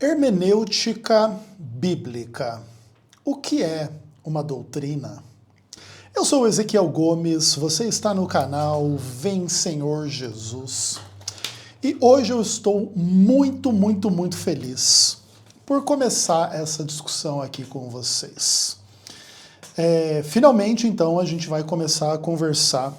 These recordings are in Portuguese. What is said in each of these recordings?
Hermenêutica bíblica. O que é uma doutrina? Eu sou o Ezequiel Gomes, você está no canal Vem Senhor Jesus. E hoje eu estou muito feliz por começar essa discussão aqui com vocês. Finalmente, então, a gente vai começar a conversar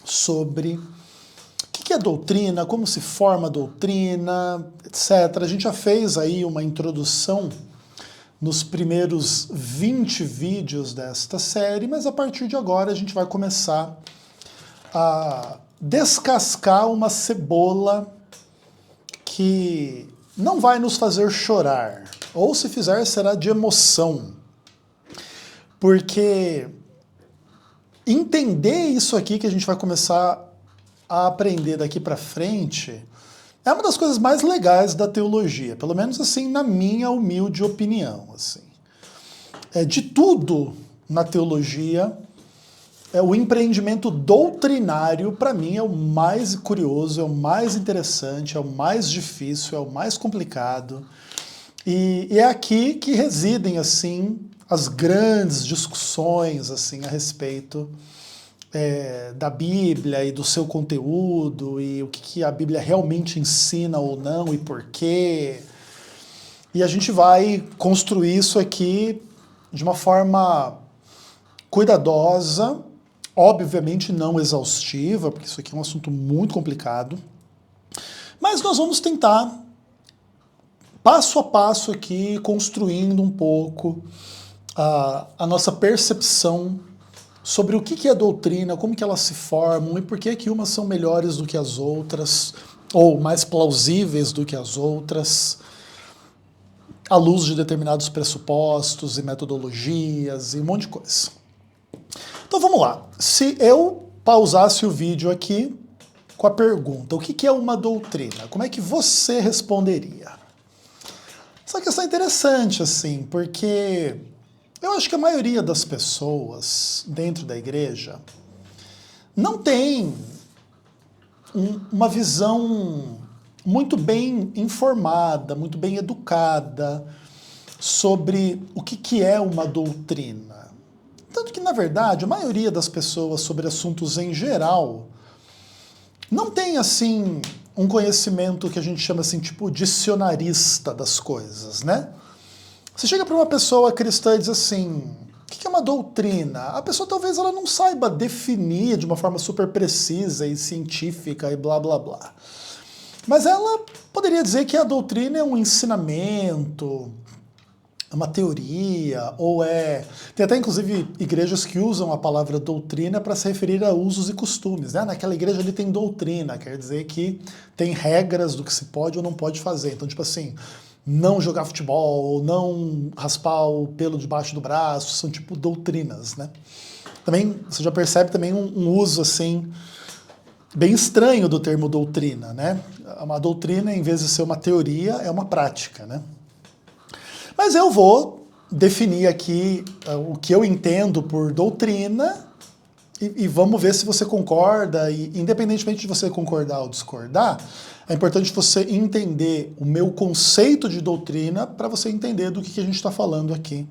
sobre o que é doutrina, como se forma a doutrina, etc. A gente já fez aí uma introdução nos primeiros 20 vídeos desta série, mas a partir de agora a gente vai começar a descascar uma cebola que não vai nos fazer chorar, ou se fizer será de emoção, porque entender isso aqui que a gente vai começar a aprender daqui para frente é uma das coisas mais legais da teologia, pelo menos assim na minha humilde opinião. Assim. De tudo na teologia, o empreendimento doutrinário para mim é o mais curioso, é o mais interessante, é o mais difícil, é o mais complicado. E é aqui que residem assim as grandes discussões assim a respeito da Bíblia e do seu conteúdo e o que a Bíblia realmente ensina ou não e por quê. E a gente vai construir isso aqui de uma forma cuidadosa, obviamente não exaustiva, porque isso aqui é um assunto muito complicado, mas nós vamos tentar, passo a passo aqui, construindo um pouco a nossa percepção sobre o que é doutrina, como que elas se formam e por que umas são melhores do que as outras, ou mais plausíveis do que as outras, à luz de determinados pressupostos e metodologias e um monte de coisa. Então vamos lá. Se eu pausasse o vídeo aqui com a pergunta, o que é uma doutrina? Como é que você responderia? Essa questão é interessante, assim, porque eu acho que a maioria das pessoas dentro da igreja não tem uma visão muito bem informada, muito bem educada sobre o que é uma doutrina. Tanto que, na verdade, a maioria das pessoas sobre assuntos em geral não tem, assim, um conhecimento que a gente chama, assim, tipo dicionarista das coisas, né? Você chega para uma pessoa cristã e diz assim, o que é uma doutrina? A pessoa talvez ela não saiba definir de uma forma super precisa e científica e blá blá blá. Mas ela poderia dizer que a doutrina é um ensinamento, uma teoria, ou tem até inclusive igrejas que usam a palavra doutrina para se referir a usos e costumes, né? Naquela igreja ali tem doutrina, quer dizer que tem regras do que se pode ou não pode fazer. Então, tipo assim, não jogar futebol, não raspar o pelo debaixo do braço, são tipo doutrinas, né? Também, você já percebe também um uso, assim, bem estranho do termo doutrina, né? Uma doutrina, em vez de ser uma teoria, é uma prática, né? Mas eu vou definir aqui o que eu entendo por doutrina e vamos ver se você concorda, e independentemente de você concordar ou discordar, é importante você entender o meu conceito de doutrina para você entender do que a gente está falando aqui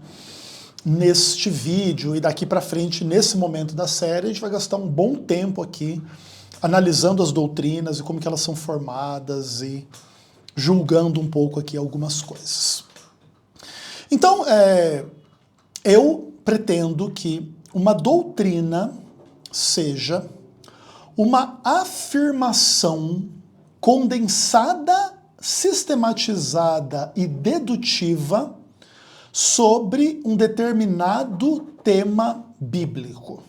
neste vídeo e daqui para frente, nesse momento da série, a gente vai gastar um bom tempo aqui analisando as doutrinas e como que elas são formadas e julgando um pouco aqui algumas coisas. Então, eu pretendo que uma doutrina seja uma afirmação condensada, sistematizada e dedutiva sobre um determinado tema bíblico.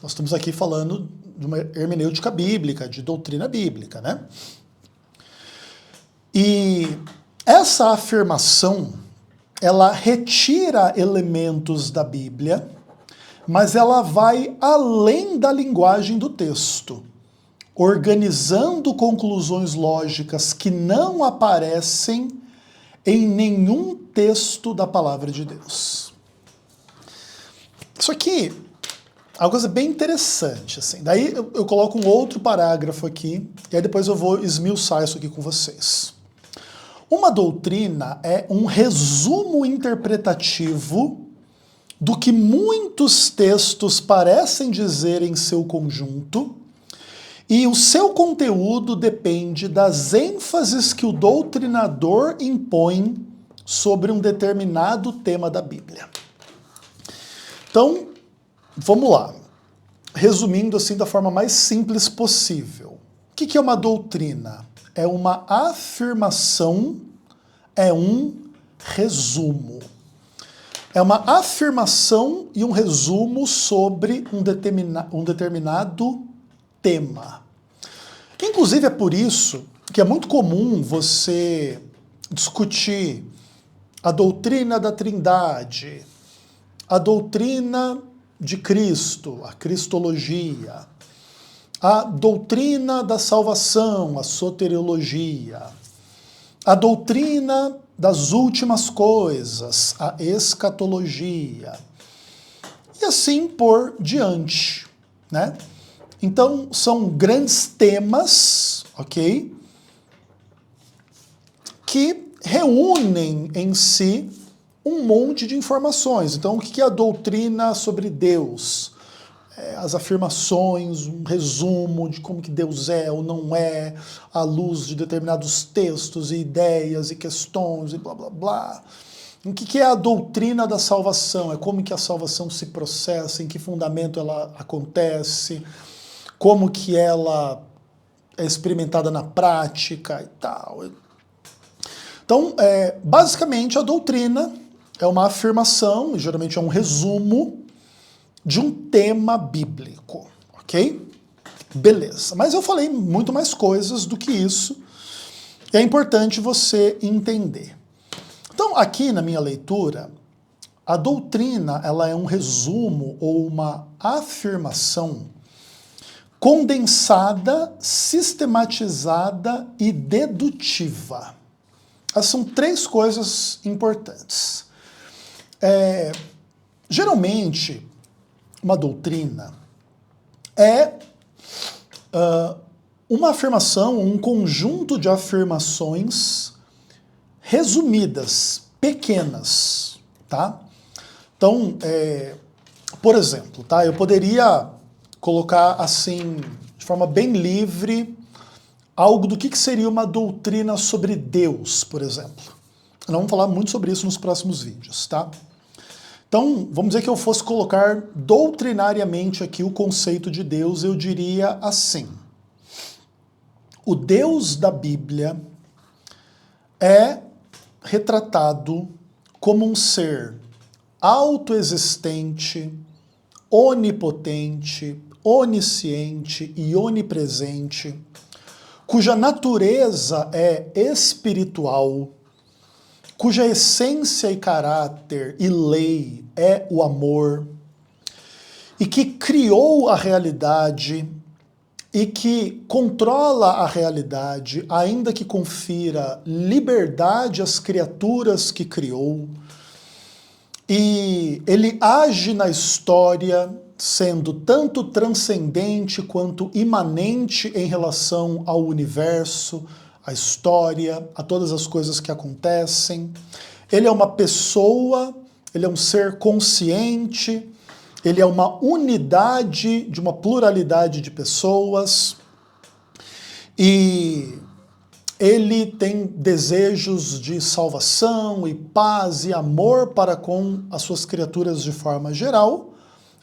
Nós estamos aqui falando de uma hermenêutica bíblica, de doutrina bíblica, né? E essa afirmação, ela retira elementos da Bíblia, mas ela vai além da linguagem do texto, organizando conclusões lógicas que não aparecem em nenhum texto da palavra de Deus. Isso aqui é uma coisa bem interessante, assim. Daí eu coloco um outro parágrafo aqui, e aí depois eu vou esmiuçar isso aqui com vocês. Uma doutrina é um resumo interpretativo do que muitos textos parecem dizer em seu conjunto, e o seu conteúdo depende das ênfases que o doutrinador impõe sobre um determinado tema da Bíblia. Então, vamos lá. Resumindo assim da forma mais simples possível. O que é uma doutrina? É uma afirmação, é um resumo. É uma afirmação e um resumo sobre um determinado tema. Inclusive é por isso que é muito comum você discutir a doutrina da Trindade, a doutrina de Cristo, a cristologia, a doutrina da salvação, a soteriologia, a doutrina das últimas coisas, a escatologia, e assim por diante, né? Então, são grandes temas, ok? Que reúnem em si um monte de informações. Então, o que é a doutrina sobre Deus? As afirmações, um resumo de como que Deus é ou não é, à luz de determinados textos e ideias e questões e blá blá blá. O que é a doutrina da salvação? É como que a salvação se processa, em que fundamento ela acontece, como que ela é experimentada na prática e tal. Então, basicamente, a doutrina é uma afirmação, geralmente é um resumo, de um tema bíblico, ok? Beleza, mas eu falei muito mais coisas do que isso, e é importante você entender. Então, aqui na minha leitura, a doutrina ela é um resumo ou uma afirmação condensada, sistematizada e dedutiva. Essas são três coisas importantes. Geralmente, uma doutrina é uma afirmação, um conjunto de afirmações resumidas, pequenas, tá? Então, por exemplo, tá? Eu poderia colocar assim, de forma bem livre, algo do que seria uma doutrina sobre Deus, por exemplo. Nós vamos falar muito sobre isso nos próximos vídeos, tá? Então, vamos dizer que eu fosse colocar doutrinariamente aqui o conceito de Deus, eu diria assim: o Deus da Bíblia é retratado como um ser autoexistente, onipotente, onisciente e onipresente, cuja natureza é espiritual, cuja essência e caráter e lei é o amor, e que criou a realidade e que controla a realidade, ainda que confira liberdade às criaturas que criou, e ele age na história sendo tanto transcendente quanto imanente em relação ao universo, à história, a todas as coisas que acontecem. Ele é uma pessoa, ele é um ser consciente, ele é uma unidade de uma pluralidade de pessoas, e ele tem desejos de salvação e paz e amor para com as suas criaturas de forma geral,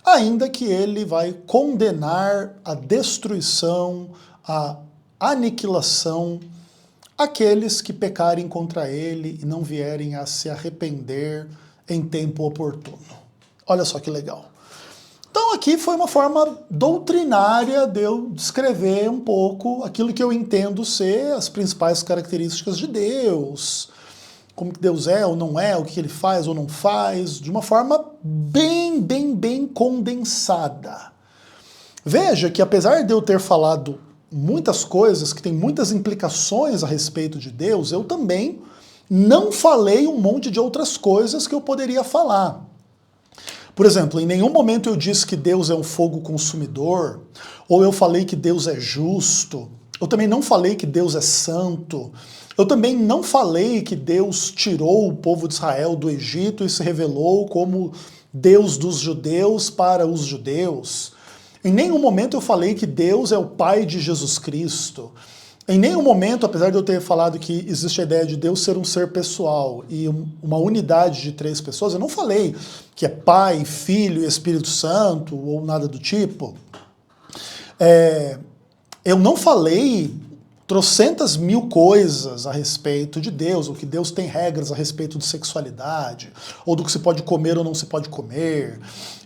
ainda que ele vai condenar a destruição, a aniquilação, aqueles que pecarem contra ele e não vierem a se arrepender em tempo oportuno. Olha só que legal. Então aqui foi uma forma doutrinária de eu descrever um pouco aquilo que eu entendo ser as principais características de Deus, como que Deus é ou não é, o que ele faz ou não faz, de uma forma bem condensada. Veja que apesar de eu ter falado muitas coisas, que tem muitas implicações a respeito de Deus, eu também não falei um monte de outras coisas que eu poderia falar. Por exemplo, em nenhum momento eu disse que Deus é um fogo consumidor, ou eu falei que Deus é justo, Eu também não falei que Deus é santo. Eu também não falei que Deus tirou o povo de Israel do Egito e se revelou como Deus dos judeus para os judeus. Em nenhum momento eu falei que Deus é o Pai de Jesus Cristo. Em nenhum momento, apesar de eu ter falado que existe a ideia de Deus ser um ser pessoal e uma unidade de 3 pessoas, eu não falei que é Pai, Filho e Espírito Santo ou nada do tipo. Eu não falei trocentas mil coisas a respeito de Deus, ou que Deus tem regras a respeito de sexualidade, ou do que se pode comer ou não se pode comer,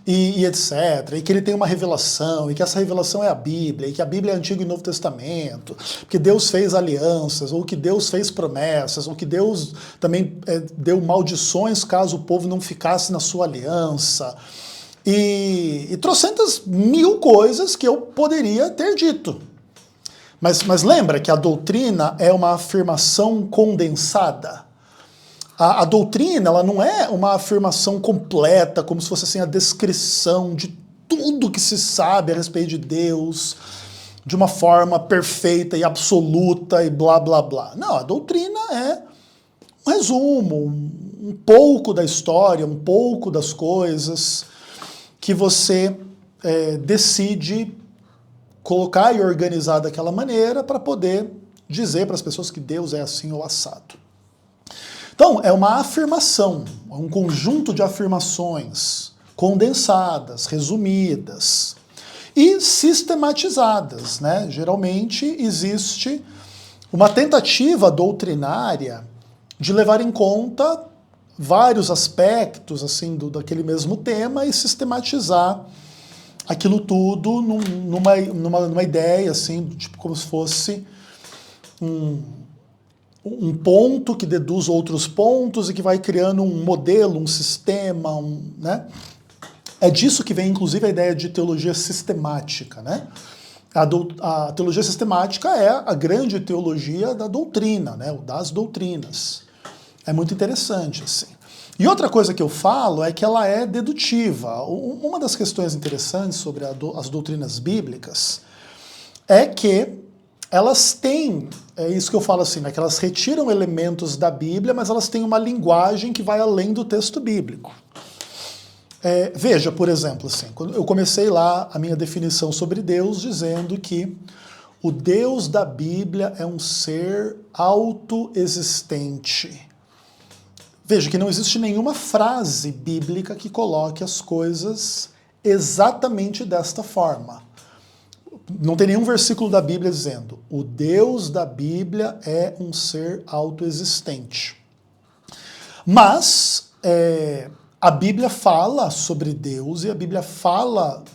e etc. E que ele tem uma revelação, e que essa revelação é a Bíblia, e que a Bíblia é Antigo e Novo Testamento, que Deus fez alianças, ou que Deus fez promessas, ou que Deus também deu maldições caso o povo não ficasse na sua aliança. E trocentas mil coisas que eu poderia ter dito. Mas lembra que a doutrina é uma afirmação condensada. A doutrina ela não é uma afirmação completa, como se fosse assim, a descrição de tudo que se sabe a respeito de Deus, de uma forma perfeita e absoluta e blá blá blá. Não, a doutrina é um resumo, um pouco da história, um pouco das coisas que você decide colocar e organizar daquela maneira para poder dizer para as pessoas que Deus é assim ou assado. Então, é uma afirmação, um conjunto de afirmações condensadas, resumidas e sistematizadas, né? Geralmente existe uma tentativa doutrinária de levar em conta vários aspectos assim daquele mesmo tema e sistematizar aquilo tudo numa ideia, assim, tipo como se fosse um ponto que deduz outros pontos e que vai criando um modelo, um sistema, né? É disso que vem, inclusive, a ideia de teologia sistemática, né? A teologia sistemática é a grande teologia da doutrina, né? Das doutrinas. É muito interessante, assim. E outra coisa que eu falo é que ela é dedutiva. Uma das questões interessantes sobre as doutrinas bíblicas é que elas têm, é isso que eu falo assim, né, que elas retiram elementos da Bíblia, mas elas têm uma linguagem que vai além do texto bíblico. Veja, por exemplo, assim, quando eu comecei lá a minha definição sobre Deus dizendo que o Deus da Bíblia é um ser autoexistente. Veja que não existe nenhuma frase bíblica que coloque as coisas exatamente desta forma. Não tem nenhum versículo da Bíblia dizendo o Deus da Bíblia é um ser autoexistente. Mas a Bíblia fala sobre Deus e a Bíblia fala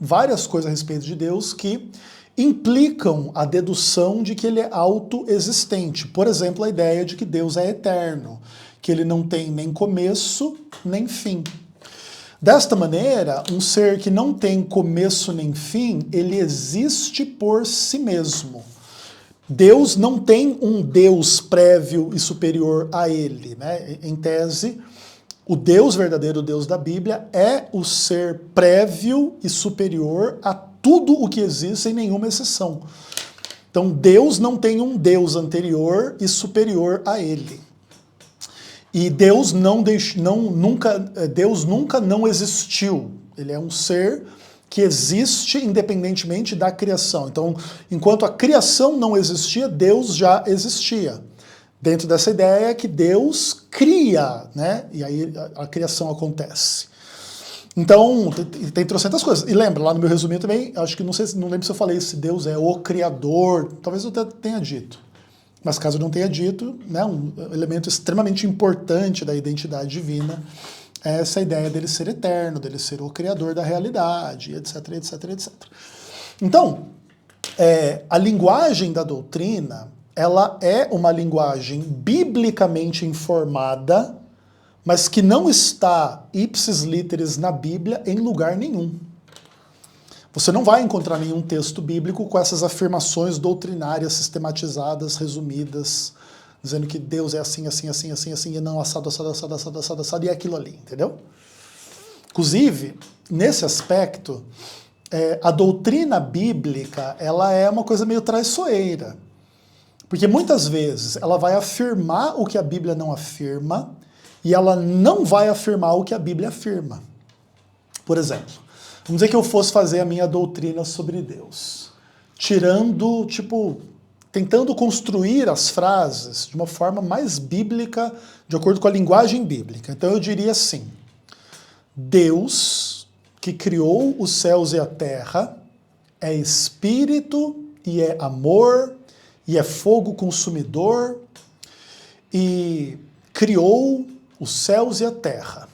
várias coisas a respeito de Deus que implicam a dedução de que ele é autoexistente. Por exemplo, a ideia de que Deus é eterno, que ele não tem nem começo nem fim. Desta maneira, um ser que não tem começo nem fim, ele existe por si mesmo. Deus não tem um Deus prévio e superior a ele, né? Em tese, o Deus verdadeiro, o Deus da Bíblia, é o ser prévio e superior a tudo o que existe, sem nenhuma exceção. Então, Deus não tem um Deus anterior e superior a ele. E Deus nunca não existiu. Ele é um ser que existe independentemente da criação. Então, enquanto a criação não existia, Deus já existia. Dentro dessa ideia é que Deus cria, né? E aí a criação acontece. Então, tem trocentas coisas. E lembra, lá no meu resuminho também, acho que não lembro se eu falei se Deus é o Criador, talvez eu até tenha dito. Mas caso eu não tenha dito, né, um elemento extremamente importante da identidade divina é essa ideia dele ser eterno, dele ser o criador da realidade, etc, etc, etc. Então, a linguagem da doutrina, ela é uma linguagem biblicamente informada, mas que não está ipsis literis na Bíblia em lugar nenhum. Você não vai encontrar nenhum texto bíblico com essas afirmações doutrinárias sistematizadas, resumidas, dizendo que Deus é assim, assim, assim, assim, assim, e não assado, assado, assado, assado, assado, assado, e é aquilo ali, entendeu? Inclusive, nesse aspecto, a doutrina bíblica, ela é uma coisa meio traiçoeira. Porque muitas vezes ela vai afirmar o que a Bíblia não afirma e ela não vai afirmar o que a Bíblia afirma. Por exemplo, vamos dizer que eu fosse fazer a minha doutrina sobre Deus, tirando, tentando construir as frases de uma forma mais bíblica, de acordo com a linguagem bíblica. Então eu diria assim: Deus, que criou os céus e a terra, é espírito e é amor e é fogo consumidor e criou os céus e a terra.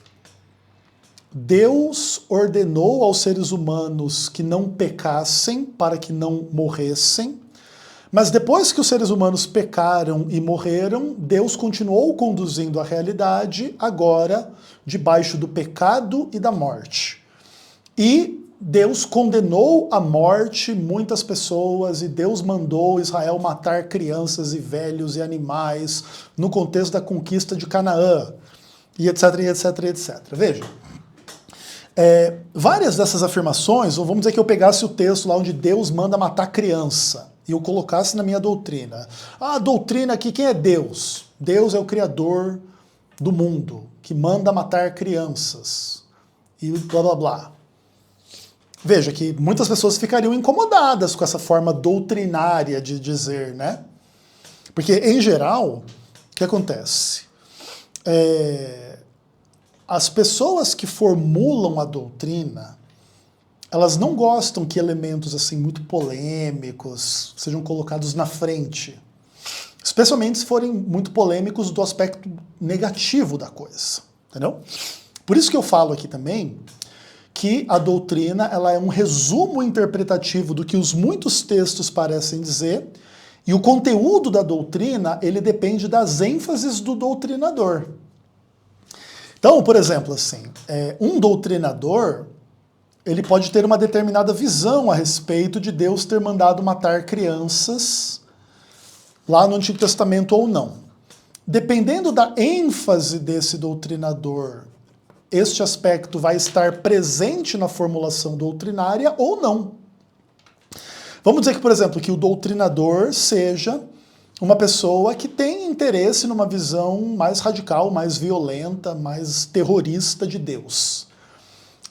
Deus ordenou aos seres humanos que não pecassem para que não morressem, mas depois que os seres humanos pecaram e morreram, Deus continuou conduzindo a realidade, agora debaixo do pecado e da morte. E Deus condenou à morte muitas pessoas e Deus mandou Israel matar crianças e velhos e animais no contexto da conquista de Canaã, e etc, e etc, e etc. Veja, várias dessas afirmações, ou vamos dizer que eu pegasse o texto lá onde Deus manda matar criança e eu colocasse na minha doutrina. A doutrina aqui, quem é Deus? Deus é o criador do mundo, que manda matar crianças e blá blá blá. Veja que muitas pessoas ficariam incomodadas com essa forma doutrinária de dizer, né? Porque, em geral, o que acontece? As pessoas que formulam a doutrina, elas não gostam que elementos assim muito polêmicos sejam colocados na frente. Especialmente se forem muito polêmicos do aspecto negativo da coisa, entendeu? Por isso que eu falo aqui também que a doutrina ela é um resumo interpretativo do que os muitos textos parecem dizer, e o conteúdo da doutrina ele depende das ênfases do doutrinador. Então, por exemplo, assim, um doutrinador ele pode ter uma determinada visão a respeito de Deus ter mandado matar crianças lá no Antigo Testamento ou não. Dependendo da ênfase desse doutrinador, este aspecto vai estar presente na formulação doutrinária ou não. Vamos dizer que, por exemplo, que o doutrinador seja uma pessoa que tem interesse numa visão mais radical, mais violenta, mais terrorista de Deus.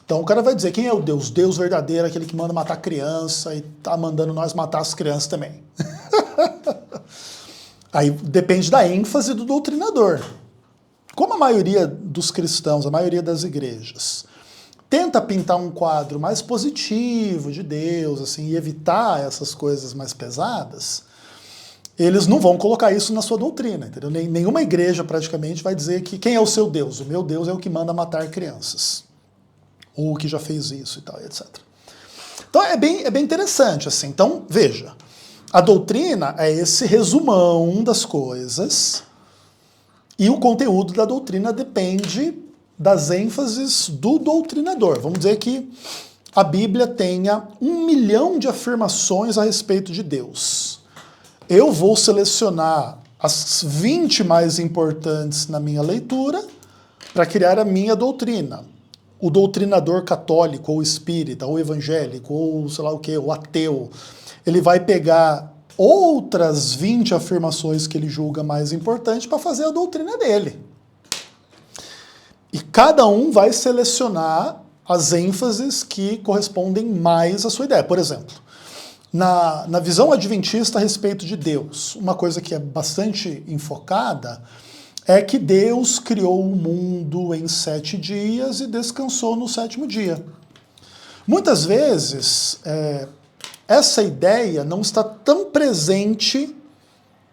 Então o cara vai dizer, quem é o Deus? Deus verdadeiro, aquele que manda matar criança e tá mandando nós matar as crianças também. Aí depende da ênfase do doutrinador. Como a maioria dos cristãos, a maioria das igrejas, tenta pintar um quadro mais positivo de Deus, assim, e evitar essas coisas mais pesadas, eles não vão colocar isso na sua doutrina, entendeu? Nenhuma igreja praticamente vai dizer que quem é o seu Deus? O meu Deus é o que manda matar crianças. Ou o que já fez isso e tal, etc. Então é bem interessante, assim. Então, veja, a doutrina é esse resumão das coisas. E o conteúdo da doutrina depende das ênfases do doutrinador. Vamos dizer que a Bíblia tenha 1 milhão de afirmações a respeito de Deus. Eu vou selecionar as 20 mais importantes na minha leitura para criar a minha doutrina. O doutrinador católico, ou espírita, ou evangélico, ou sei lá o que, ou ateu, ele vai pegar outras 20 afirmações que ele julga mais importantes para fazer a doutrina dele. E cada um vai selecionar as ênfases que correspondem mais à sua ideia. Por exemplo, na visão adventista a respeito de Deus, uma coisa que é bastante enfocada é que Deus criou o mundo em 7 dias e descansou no 7º dia. Muitas vezes, essa ideia não está tão presente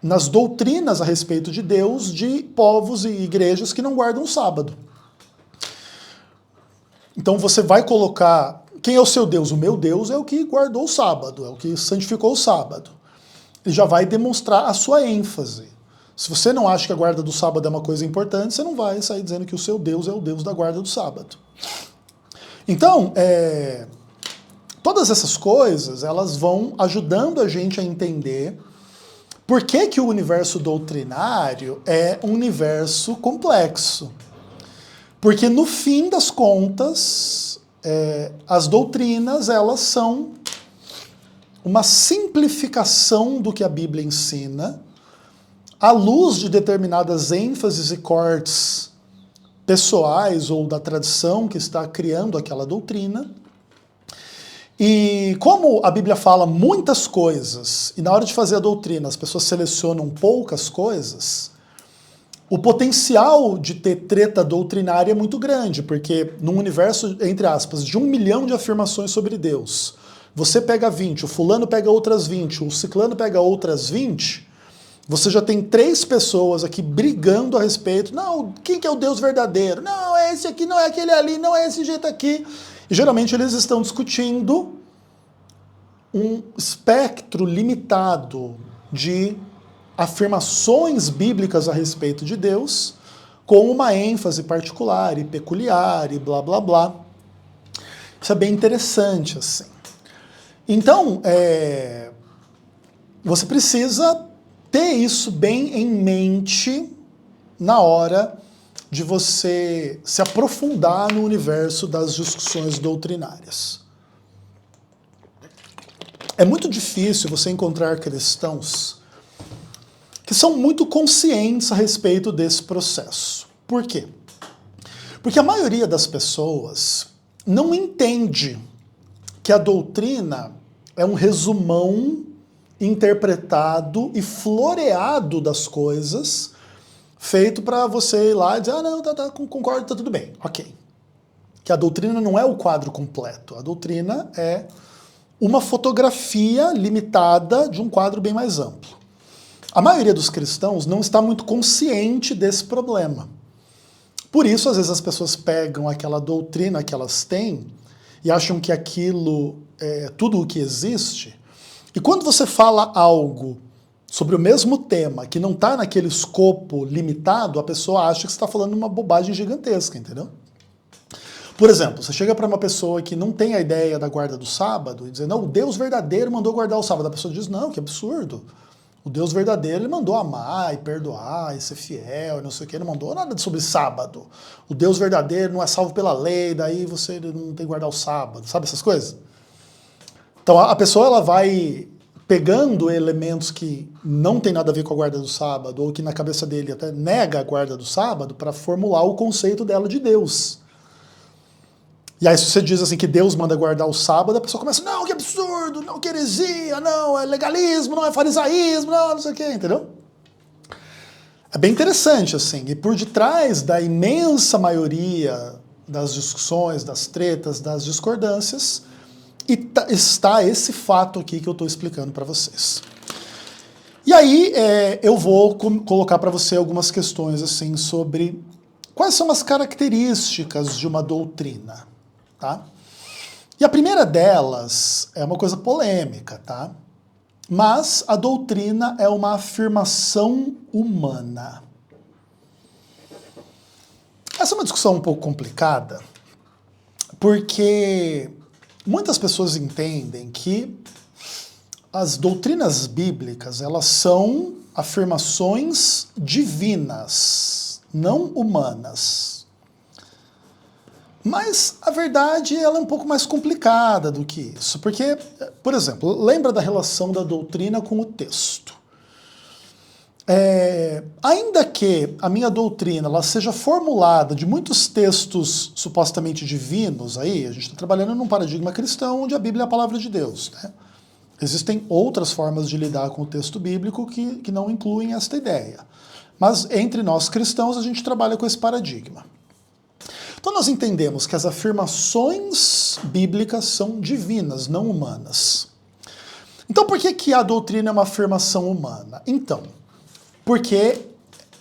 nas doutrinas a respeito de Deus de povos e igrejas que não guardam o sábado. Então você vai colocar, quem é o seu Deus? O meu Deus é o que guardou o sábado, é o que santificou o sábado. Ele já vai demonstrar a sua ênfase. Se você não acha que a guarda do sábado é uma coisa importante, você não vai sair dizendo que o seu Deus é o Deus da guarda do sábado. Então, todas essas coisas, elas vão ajudando a gente a entender por que o universo doutrinário é um universo complexo. Porque, no fim das contas, as doutrinas, elas são uma simplificação do que a Bíblia ensina, à luz de determinadas ênfases e cortes pessoais ou da tradição que está criando aquela doutrina. E como a Bíblia fala muitas coisas, e na hora de fazer a doutrina as pessoas selecionam poucas coisas, o potencial de ter treta doutrinária é muito grande, porque num universo, entre aspas, de 1 milhão de afirmações sobre Deus, você pega 20, o fulano pega outras 20, o ciclano pega outras 20, você já tem 3 pessoas aqui brigando a respeito. Não, quem que é o Deus verdadeiro? Não, é esse aqui, não é aquele ali, não é esse jeito aqui. E geralmente eles estão discutindo um espectro limitado de afirmações bíblicas a respeito de Deus, com uma ênfase particular e peculiar e blá blá blá. Isso é bem interessante, assim. Então, você precisa ter isso bem em mente na hora de você se aprofundar no universo das discussões doutrinárias. É muito difícil você encontrar cristãos que são muito conscientes a respeito desse processo. Por quê? Porque a maioria das pessoas não entende que a doutrina é um resumão interpretado e floreado das coisas, feito para você ir lá e dizer, não, concordo, tá tudo bem, ok. Que a doutrina não é o quadro completo, a doutrina é uma fotografia limitada de um quadro bem mais amplo. A maioria dos cristãos não está muito consciente desse problema. Por isso, às vezes, as pessoas pegam aquela doutrina que elas têm e acham que aquilo é tudo o que existe. E quando você fala algo sobre o mesmo tema que não está naquele escopo limitado, a pessoa acha que você está falando uma bobagem gigantesca, entendeu? Por exemplo, você chega para uma pessoa que não tem a ideia da guarda do sábado e diz, não, o Deus verdadeiro mandou guardar o sábado. A pessoa diz, não, que absurdo. O Deus verdadeiro, ele mandou amar e perdoar e ser fiel e não sei o que, ele não mandou nada sobre sábado. O Deus verdadeiro não é salvo pela lei, daí você não tem que guardar o sábado, sabe essas coisas? Então a pessoa ela vai pegando elementos que não tem nada a ver com a guarda do sábado, ou que na cabeça dele até nega a guarda do sábado, para formular o conceito dela de Deus. E aí se você diz assim que Deus manda guardar o sábado, a pessoa começa, não, que absurdo, não, que heresia, não, é legalismo, não, é farisaísmo, não sei o que, entendeu? É bem interessante, assim, e por detrás da imensa maioria das discussões, das tretas, das discordâncias, está esse fato aqui que eu estou explicando para vocês. E aí eu vou colocar para você algumas questões assim sobre quais são as características de uma doutrina, tá? E a primeira delas é uma coisa polêmica, tá? Mas a doutrina é uma afirmação humana. Essa é uma discussão um pouco complicada, porque muitas pessoas entendem que as doutrinas bíblicas, elas são afirmações divinas, não humanas. Mas a verdade ela é um pouco mais complicada do que isso, porque, por exemplo, lembra da relação da doutrina com o texto. Ainda que a minha doutrina ela seja formulada de muitos textos supostamente divinos, aí a gente está trabalhando num paradigma cristão onde a Bíblia é a palavra de Deus, né? Existem outras formas de lidar com o texto bíblico que não incluem esta ideia. Mas entre nós cristãos a gente trabalha com esse paradigma. Então nós entendemos que as afirmações bíblicas são divinas, não humanas. Então por que a doutrina é uma afirmação humana? Então, porque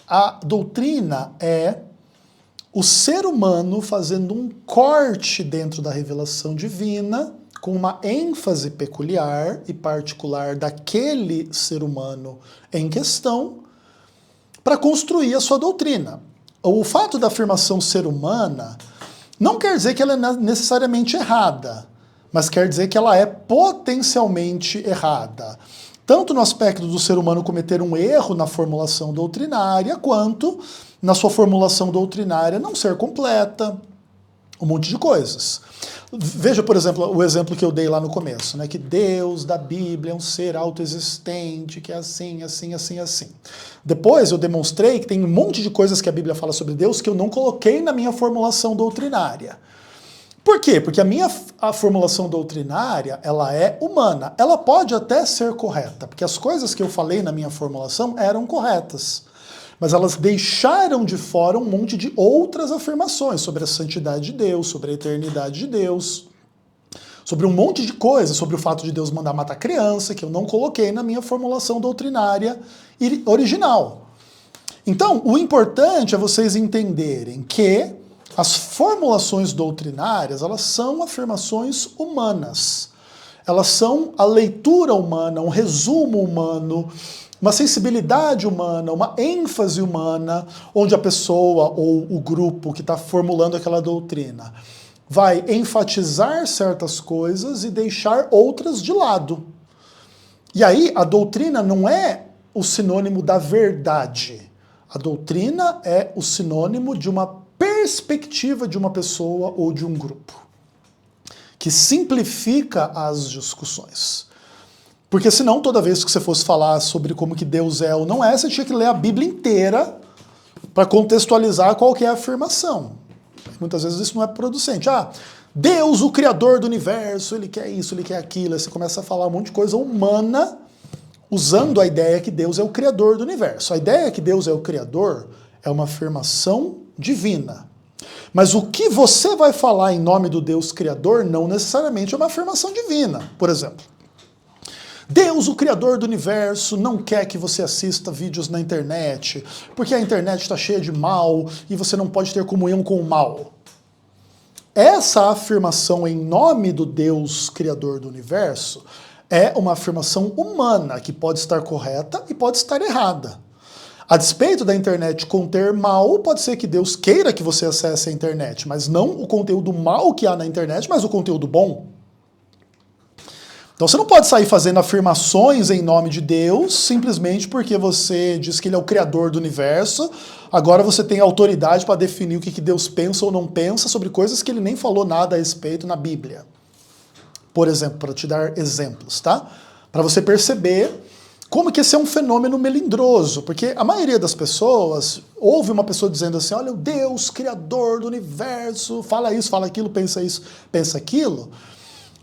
a doutrina é o ser humano fazendo um corte dentro da revelação divina, com uma ênfase peculiar e particular daquele ser humano em questão, para construir a sua doutrina. O fato da afirmação ser humana não quer dizer que ela é necessariamente errada, mas quer dizer que ela é potencialmente errada. Tanto no aspecto do ser humano cometer um erro na formulação doutrinária, quanto na sua formulação doutrinária não ser completa, Um monte de coisas. Veja, por exemplo, o exemplo que eu dei lá no começo, né? Que Deus da Bíblia é um ser autoexistente, que é assim, assim, assim, assim. Depois eu demonstrei que tem um monte de coisas que a Bíblia fala sobre Deus que eu não coloquei na minha formulação doutrinária. Por quê? Porque a formulação doutrinária, ela é humana. Ela pode até ser correta, porque as coisas que eu falei na minha formulação eram corretas. Mas elas deixaram de fora um monte de outras afirmações sobre a santidade de Deus, sobre a eternidade de Deus, sobre um monte de coisas, sobre o fato de Deus mandar matar criança, que eu não coloquei na minha formulação doutrinária original. Então, o importante é vocês entenderem que as formulações doutrinárias, elas são afirmações humanas. Elas são a leitura humana, um resumo humano, uma sensibilidade humana, uma ênfase humana, onde a pessoa ou o grupo que está formulando aquela doutrina vai enfatizar certas coisas e deixar outras de lado. E aí a doutrina não é o sinônimo da verdade. A doutrina é o sinônimo de uma perspectiva de uma pessoa ou de um grupo, que simplifica as discussões. Porque senão, toda vez que você fosse falar sobre como que Deus é ou não é, você tinha que ler a Bíblia inteira para contextualizar qual que é a afirmação. Muitas vezes isso não é producente. Deus, o Criador do universo, ele quer isso, ele quer aquilo. Aí você começa a falar um monte de coisa humana usando a ideia que Deus é o Criador do universo. A ideia que Deus é o Criador é uma afirmação divina. Mas o que você vai falar em nome do Deus Criador não necessariamente é uma afirmação divina. Por exemplo, Deus, o Criador do universo, não quer que você assista vídeos na internet, porque a internet está cheia de mal e você não pode ter comunhão com o mal. Essa afirmação em nome do Deus Criador do universo é uma afirmação humana, que pode estar correta e pode estar errada. A despeito da internet conter mal, pode ser que Deus queira que você acesse a internet, mas não o conteúdo mal que há na internet, mas o conteúdo bom. Então você não pode sair fazendo afirmações em nome de Deus simplesmente porque você diz que ele é o Criador do universo. Agora você tem autoridade para definir o que Deus pensa ou não pensa sobre coisas que ele nem falou nada a respeito na Bíblia. Por exemplo, para te dar exemplos, tá? Para você perceber como que esse é um fenômeno melindroso, porque a maioria das pessoas ouve uma pessoa dizendo assim, olha, o Deus, Criador do universo, fala isso, fala aquilo, pensa isso, pensa aquilo.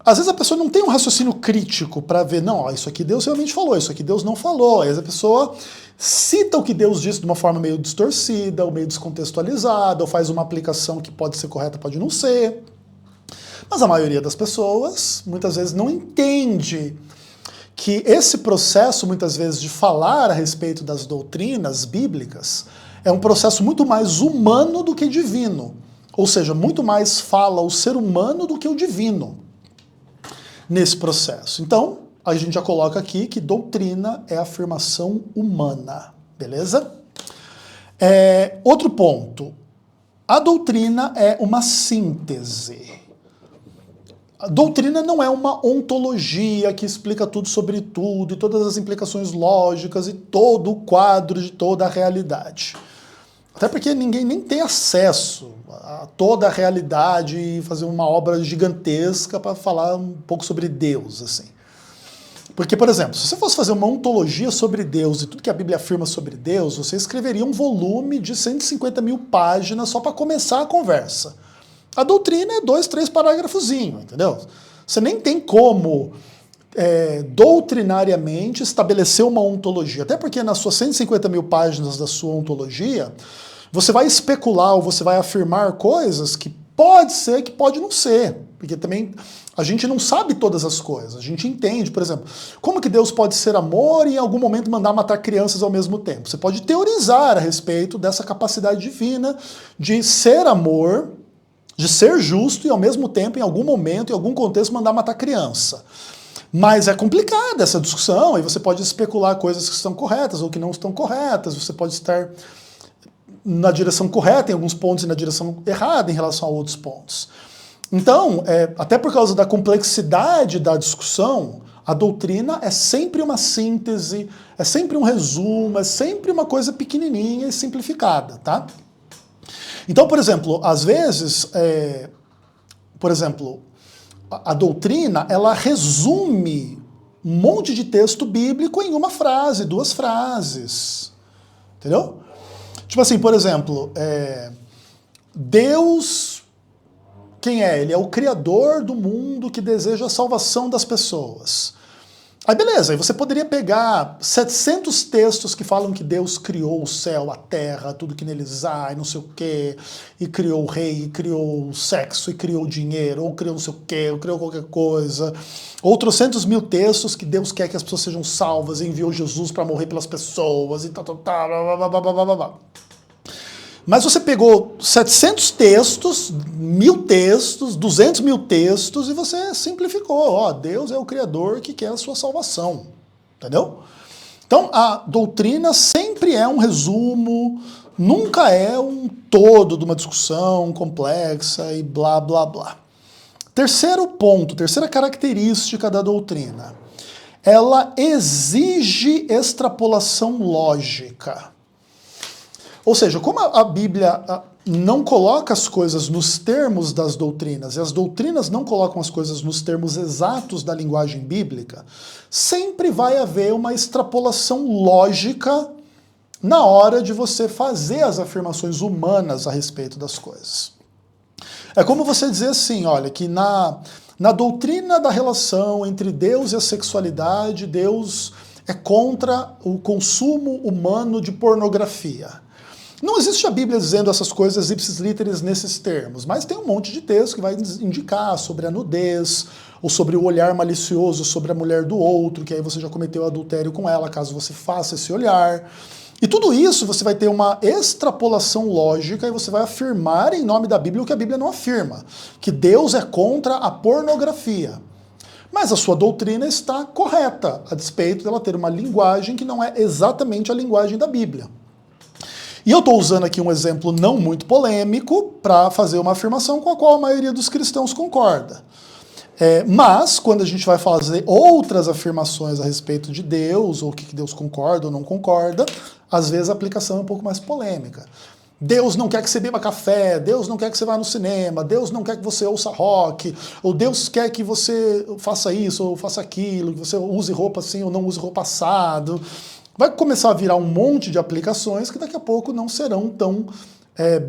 Às vezes a pessoa não tem um raciocínio crítico para ver, não, isso aqui Deus realmente falou, isso aqui Deus não falou. Às vezes a pessoa cita o que Deus disse de uma forma meio distorcida, ou meio descontextualizada, ou faz uma aplicação que pode ser correta, pode não ser. Mas a maioria das pessoas, muitas vezes, não entende que esse processo, muitas vezes, de falar a respeito das doutrinas bíblicas, é um processo muito mais humano do que divino. Ou seja, muito mais fala o ser humano do que o divino nesse processo. Então, a gente já coloca aqui que doutrina é afirmação humana, beleza? Outro ponto. A doutrina é uma síntese. A doutrina não é uma ontologia que explica tudo sobre tudo, e todas as implicações lógicas, e todo o quadro de toda a realidade. Até porque ninguém nem tem acesso a toda a realidade e fazer uma obra gigantesca para falar um pouco sobre Deus, assim. Porque, por exemplo, se você fosse fazer uma ontologia sobre Deus e tudo que a Bíblia afirma sobre Deus, você escreveria um volume de 150 mil páginas só para começar a conversa. A doutrina é 2, 3 parágrafozinhos, entendeu? Você nem tem como doutrinariamente estabelecer uma ontologia. Até porque nas suas 150 mil páginas da sua ontologia, você vai especular ou você vai afirmar coisas que pode ser, que pode não ser. Porque também a gente não sabe todas as coisas. A gente entende, por exemplo, como que Deus pode ser amor e em algum momento mandar matar crianças ao mesmo tempo. Você pode teorizar a respeito dessa capacidade divina de ser amor, de ser justo e ao mesmo tempo, em algum momento, em algum contexto, mandar matar criança. Mas é complicada essa discussão e você pode especular coisas que estão corretas ou que não estão corretas. Você pode estar na direção correta em alguns pontos e na direção errada em relação a outros pontos. Então, até por causa da complexidade da discussão, a doutrina é sempre uma síntese, é sempre um resumo, é sempre uma coisa pequenininha e simplificada, tá? Então, por exemplo, às vezes por exemplo, a doutrina, ela resume um monte de texto bíblico em uma frase, 2 frases. Entendeu? Tipo assim, por exemplo, Deus, quem é? Ele é o criador do mundo que deseja a salvação das pessoas. Aí beleza, aí você poderia pegar 700 textos que falam que Deus criou o céu, a terra, tudo que neles há, e não sei o quê, e criou o rei, e criou o sexo, e criou o dinheiro, ou criou não sei o quê, ou criou qualquer coisa. Ou trocentos mil textos que Deus quer que as pessoas sejam salvas, e enviou Jesus para morrer pelas pessoas, e tal, blá, blá, blá, blá, blá, blá, blá. Mas você pegou 700 textos, 1000 textos, 200 mil textos e você simplificou. Ó, Deus é o Criador que quer a sua salvação. Entendeu? Então a doutrina sempre é um resumo, nunca é um todo de uma discussão complexa e blá blá blá. Terceiro ponto, terceira característica da doutrina. Ela exige extrapolação lógica. Ou seja, como a Bíblia não coloca as coisas nos termos das doutrinas, e as doutrinas não colocam as coisas nos termos exatos da linguagem bíblica, sempre vai haver uma extrapolação lógica na hora de você fazer as afirmações humanas a respeito das coisas. É como você dizer assim, olha, que na doutrina da relação entre Deus e a sexualidade, Deus é contra o consumo humano de pornografia. Não existe a Bíblia dizendo essas coisas ipsis literis nesses termos, mas tem um monte de texto que vai indicar sobre a nudez, ou sobre o olhar malicioso sobre a mulher do outro, que aí você já cometeu adultério com ela, caso você faça esse olhar. E tudo isso você vai ter uma extrapolação lógica e você vai afirmar em nome da Bíblia o que a Bíblia não afirma, que Deus é contra a pornografia. Mas a sua doutrina está correta, a despeito dela ter uma linguagem que não é exatamente a linguagem da Bíblia. E eu estou usando aqui um exemplo não muito polêmico para fazer uma afirmação com a qual a maioria dos cristãos concorda. Mas, quando a gente vai fazer outras afirmações a respeito de Deus, ou o que Deus concorda ou não concorda, às vezes a aplicação é um pouco mais polêmica. Deus não quer que você beba café, Deus não quer que você vá no cinema, Deus não quer que você ouça rock, ou Deus quer que você faça isso ou faça aquilo, que você use roupa assim ou não use roupa assado. Vai começar a virar um monte de aplicações que daqui a pouco não serão tão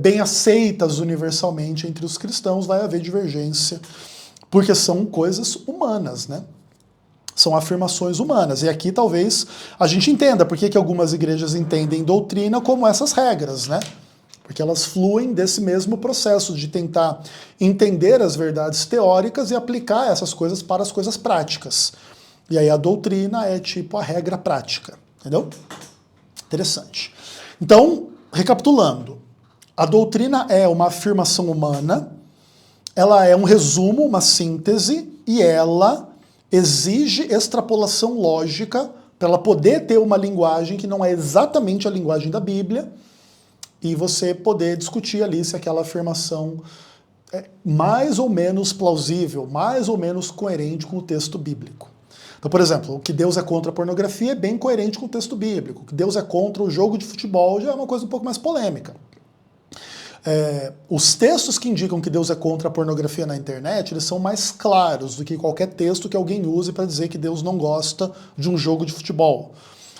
bem aceitas universalmente entre os cristãos, vai haver divergência, porque são coisas humanas, né? São afirmações humanas. E aqui talvez a gente entenda por que algumas igrejas entendem doutrina como essas regras, né? Porque elas fluem desse mesmo processo de tentar entender as verdades teóricas e aplicar essas coisas para as coisas práticas. E aí a doutrina é tipo a regra prática. Entendeu? Interessante. Então, recapitulando, a doutrina é uma afirmação humana, ela é um resumo, uma síntese, e ela exige extrapolação lógica para ela poder ter uma linguagem que não é exatamente a linguagem da Bíblia, e você poder discutir ali se aquela afirmação é mais ou menos plausível, mais ou menos coerente com o texto bíblico. Então, por exemplo, o que Deus é contra a pornografia é bem coerente com o texto bíblico. O que Deus é contra o jogo de futebol já é uma coisa um pouco mais polêmica. Os textos que indicam que Deus é contra a pornografia na internet, eles são mais claros do que qualquer texto que alguém use para dizer que Deus não gosta de um jogo de futebol.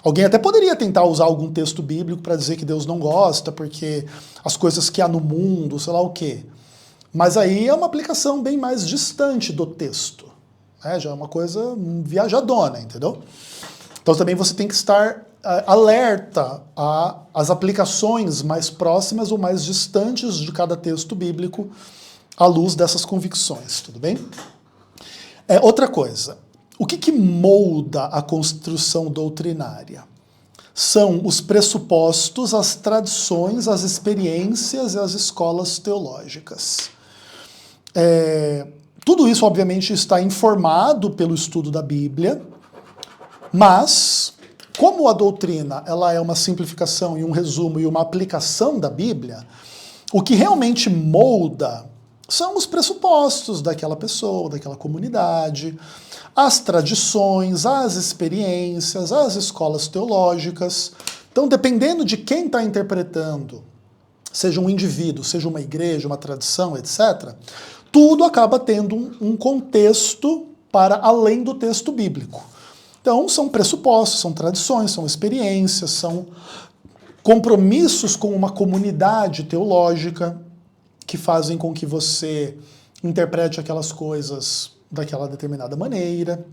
Alguém até poderia tentar usar algum texto bíblico para dizer que Deus não gosta, porque as coisas que há no mundo, sei lá o quê. Mas aí é uma aplicação bem mais distante do texto. Já é uma coisa viajadona, entendeu? Então também você tem que estar alerta às aplicações mais próximas ou mais distantes de cada texto bíblico à luz dessas convicções, tudo bem? Outra coisa, o que molda a construção doutrinária? São os pressupostos, as tradições, as experiências e as escolas teológicas. Tudo isso, obviamente, está informado pelo estudo da Bíblia, mas, como a doutrina ela é uma simplificação e um resumo e uma aplicação da Bíblia, o que realmente molda são os pressupostos daquela pessoa, daquela comunidade, as tradições, as experiências, as escolas teológicas. Então, dependendo de quem está interpretando, seja um indivíduo, seja uma igreja, uma tradição, etc., tudo acaba tendo um contexto para além do texto bíblico. Então, são pressupostos, são tradições, são experiências, são compromissos com uma comunidade teológica que fazem com que você interprete aquelas coisas daquela determinada maneira.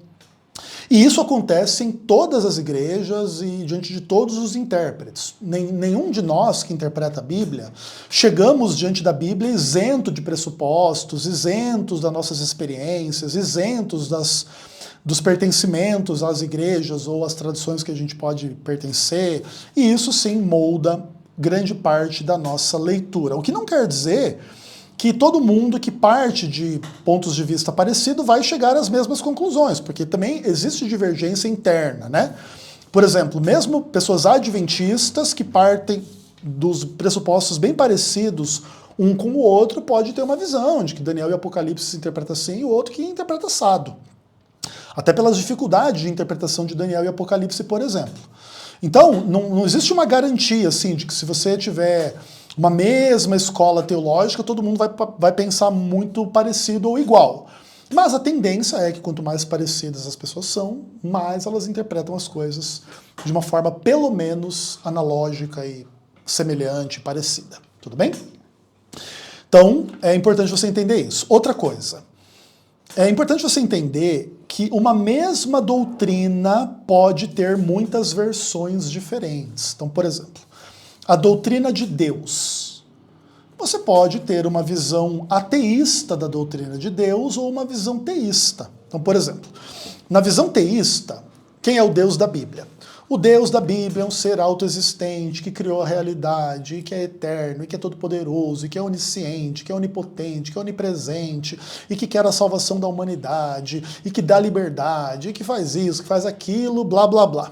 E isso acontece em todas as igrejas e diante de todos os intérpretes. Nenhum de nós que interpreta a Bíblia chegamos diante da Bíblia isento de pressupostos, isentos das nossas experiências, isentos dos pertencimentos às igrejas ou às tradições que a gente pode pertencer. E isso sim molda grande parte da nossa leitura. O que não quer dizer que todo mundo que parte de pontos de vista parecidos vai chegar às mesmas conclusões, porque também existe divergência interna, né? Por exemplo, mesmo pessoas adventistas que partem dos pressupostos bem parecidos um com o outro, pode ter uma visão de que Daniel e Apocalipse se interpreta assim e o outro que interpreta assado. Até pelas dificuldades de interpretação de Daniel e Apocalipse, por exemplo. Então, não existe uma garantia assim, de que se você tiver uma mesma escola teológica, todo mundo vai pensar muito parecido ou igual. Mas a tendência é que quanto mais parecidas as pessoas são, mais elas interpretam as coisas de uma forma pelo menos analógica e semelhante, parecida. Tudo bem? Então, é importante você entender isso. Outra coisa, é importante você entender que uma mesma doutrina pode ter muitas versões diferentes. Então, por exemplo, a doutrina de Deus. Você pode ter uma visão ateísta da doutrina de Deus ou uma visão teísta. Então, por exemplo, na visão teísta, quem é o Deus da Bíblia? O Deus da Bíblia é um ser autoexistente, que criou a realidade, que é eterno, e que é todo-poderoso, e que é onisciente, que é onipotente, que é onipresente, e que quer a salvação da humanidade, e que dá liberdade, e que faz isso, que faz aquilo, blá, blá, blá.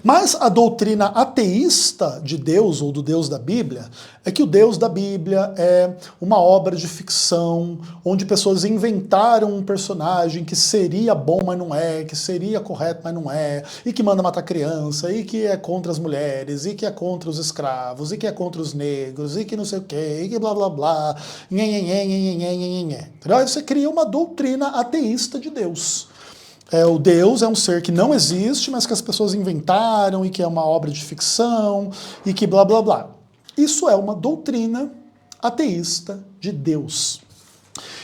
Mas a doutrina ateísta de Deus, ou do Deus da Bíblia, é que o Deus da Bíblia é uma obra de ficção, onde pessoas inventaram um personagem que seria bom, mas não é, que seria correto, mas não é, e que manda matar criança, e que é contra as mulheres, e que é contra os escravos, e que é contra os negros, e que não sei o quê, e que blá blá blá, entendeu? Aí você cria uma doutrina ateísta de Deus. O Deus é um ser que não existe, mas que as pessoas inventaram e que é uma obra de ficção e que blá blá blá. Isso é uma doutrina ateísta de Deus.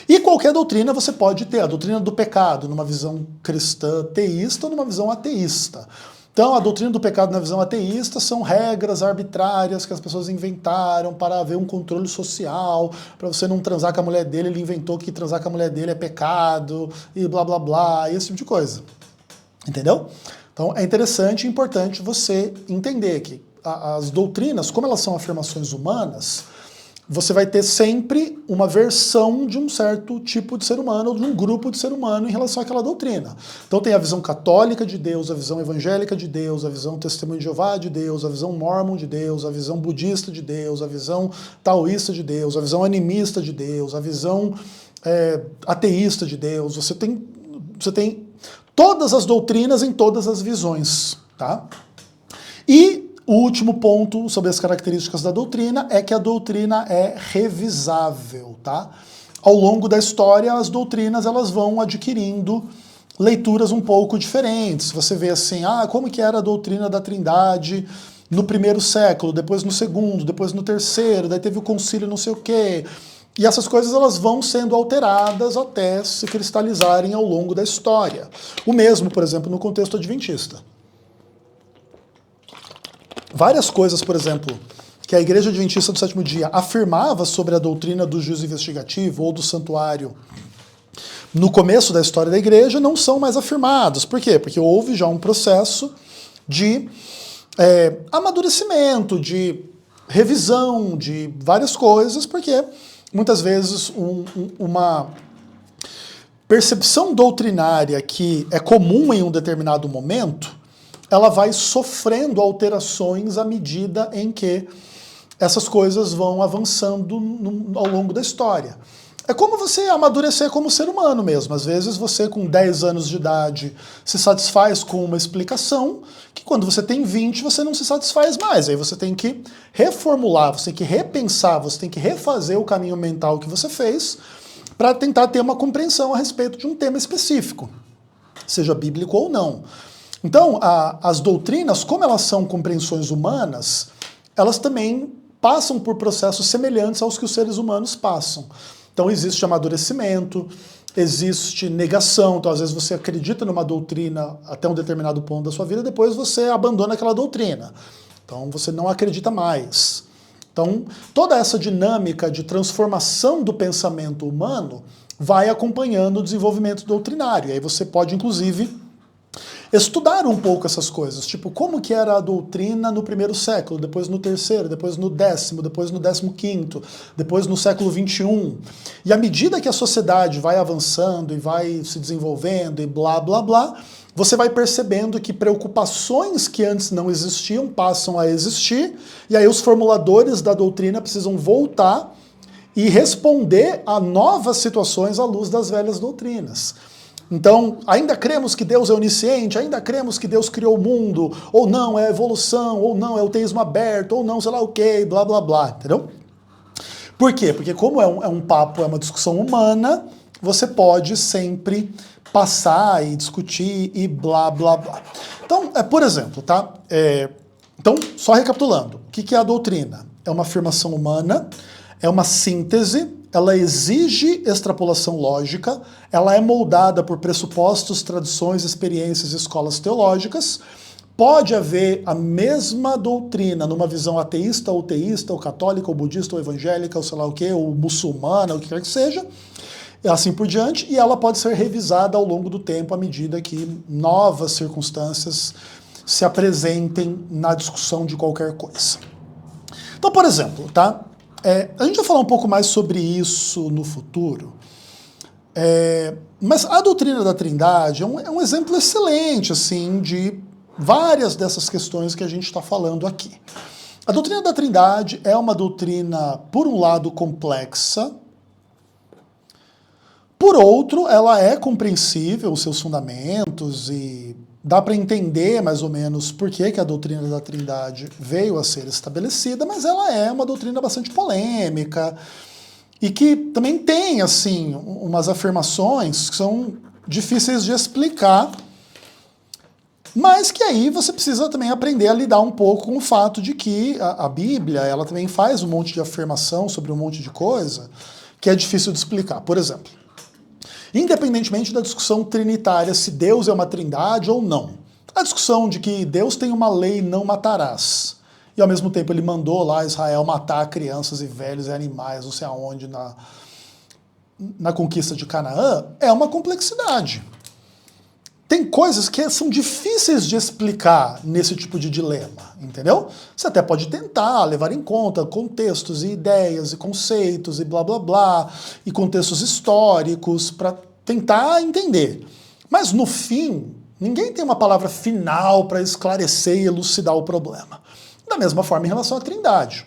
E qualquer doutrina você pode ter, a doutrina do pecado, numa visão cristã teísta ou numa visão ateísta. Então, a doutrina do pecado na visão ateísta são regras arbitrárias que as pessoas inventaram para haver um controle social, para você não transar com a mulher dele, ele inventou que transar com a mulher dele é pecado, e blá blá blá, e esse tipo de coisa. Entendeu? Então, é interessante e importante você entender que as doutrinas, como elas são afirmações humanas, você vai ter sempre uma versão de um certo tipo de ser humano ou de um grupo de ser humano em relação àquela doutrina. Então tem a visão católica de Deus, a visão evangélica de Deus, a visão testemunho de Jeová de Deus, a visão mormon de Deus, a visão budista de Deus, a visão taoísta de Deus, a visão animista de Deus, a visão ateísta de Deus. Você tem todas as doutrinas em todas as visões, tá? E o último ponto sobre as características da doutrina é que a doutrina é revisável, tá? Ao longo da história, as doutrinas elas vão adquirindo leituras um pouco diferentes. Você vê assim, como que era a doutrina da Trindade no primeiro século, depois no segundo, depois no terceiro, daí teve o concílio não sei o quê. E essas coisas elas vão sendo alteradas até se cristalizarem ao longo da história. O mesmo, por exemplo, no contexto adventista. Várias coisas, por exemplo, que a Igreja Adventista do Sétimo Dia afirmava sobre a doutrina do juízo investigativo ou do santuário no começo da história da Igreja não são mais afirmadas. Por quê? Porque houve já um processo de amadurecimento, de revisão de várias coisas, porque muitas vezes uma percepção doutrinária que é comum em um determinado momento, ela vai sofrendo alterações à medida em que essas coisas vão avançando ao longo da história. É como você amadurecer como ser humano mesmo. Às vezes você com 10 anos de idade se satisfaz com uma explicação que quando você tem 20 você não se satisfaz mais. Aí você tem que reformular, você tem que repensar, você tem que refazer o caminho mental que você fez para tentar ter uma compreensão a respeito de um tema específico, seja bíblico ou não. Então, as doutrinas, como elas são compreensões humanas, elas também passam por processos semelhantes aos que os seres humanos passam. Então, existe amadurecimento, existe negação. Então, às vezes você acredita numa doutrina até um determinado ponto da sua vida, depois você abandona aquela doutrina. Então, você não acredita mais. Então, toda essa dinâmica de transformação do pensamento humano vai acompanhando o desenvolvimento doutrinário. E aí você pode, inclusive, estudar um pouco essas coisas, tipo, como que era a doutrina no primeiro século, depois no terceiro, depois no 10º, depois no 15º, depois no século 21. E à medida que a sociedade vai avançando e vai se desenvolvendo e blá, blá, blá, você vai percebendo que preocupações que antes não existiam passam a existir, e aí os formuladores da doutrina precisam voltar e responder a novas situações à luz das velhas doutrinas. Então, ainda cremos que Deus é onisciente, ainda cremos que Deus criou o mundo, ou não, é evolução, ou não, é o teísmo aberto, ou não, sei lá o quê, blá, blá, blá, entendeu? Por quê? Porque como é um papo, é uma discussão humana, você pode sempre passar e discutir e blá, blá, blá. Então, por exemplo, tá? Então, só recapitulando, o que é a doutrina? É uma afirmação humana, é uma síntese, ela exige extrapolação lógica, ela é moldada por pressupostos, tradições, experiências e escolas teológicas. Pode haver a mesma doutrina numa visão ateísta, ou teísta, ou católica, ou budista, ou evangélica, ou sei lá o que, ou muçulmana, ou o que quer que seja, e assim por diante, e ela pode ser revisada ao longo do tempo à medida que novas circunstâncias se apresentem na discussão de qualquer coisa. Então, por exemplo, tá? A gente vai falar um pouco mais sobre isso no futuro, mas a doutrina da Trindade é um exemplo excelente assim, de várias dessas questões que a gente está falando aqui. A doutrina da Trindade é uma doutrina, por um lado, complexa, por outro, ela é compreensível, os seus fundamentos, e dá para entender mais ou menos por que a doutrina da Trindade veio a ser estabelecida, mas ela é uma doutrina bastante polêmica e que também tem assim umas afirmações que são difíceis de explicar, mas que aí você precisa também aprender a lidar um pouco com o fato de que a Bíblia ela também faz um monte de afirmação sobre um monte de coisa que é difícil de explicar. Por exemplo, independentemente da discussão trinitária, se Deus é uma trindade ou não. A discussão de que Deus tem uma lei, não matarás. E ao mesmo tempo ele mandou lá Israel matar crianças e velhos e animais, não sei aonde, na conquista de Canaã, é uma complexidade. Tem coisas que são difíceis de explicar nesse tipo de dilema, entendeu? Você até pode tentar levar em conta contextos e ideias e conceitos e blá blá blá, e contextos históricos para tentar entender. Mas no fim, ninguém tem uma palavra final para esclarecer e elucidar o problema. Da mesma forma em relação à Trindade.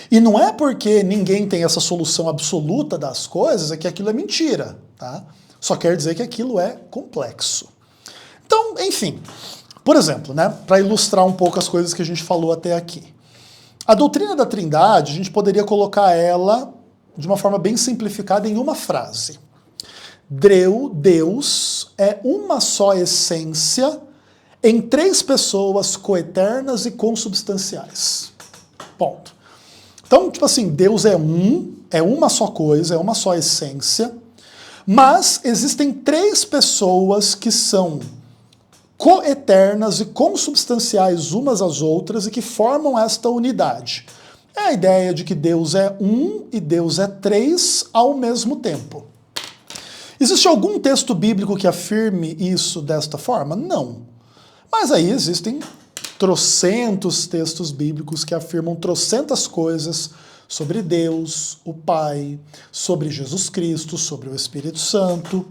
E não é porque ninguém tem essa solução absoluta das coisas é que aquilo é mentira, tá? Só quer dizer que aquilo é complexo. Então, enfim, por exemplo, né, para ilustrar um pouco as coisas que a gente falou até aqui. A doutrina da Trindade, a gente poderia colocar ela de uma forma bem simplificada em uma frase. Deus é uma só essência em três pessoas coeternas e consubstanciais. Ponto. Então, tipo assim, Deus é uma só coisa, é uma só essência, mas existem três pessoas que são coeternas e consubstanciais umas às outras e que formam esta unidade. É a ideia de que Deus é um e Deus é três ao mesmo tempo. Existe algum texto bíblico que afirme isso desta forma? Não. Mas aí existem trocentos textos bíblicos que afirmam trocentas coisas sobre Deus, o Pai, sobre Jesus Cristo, sobre o Espírito Santo,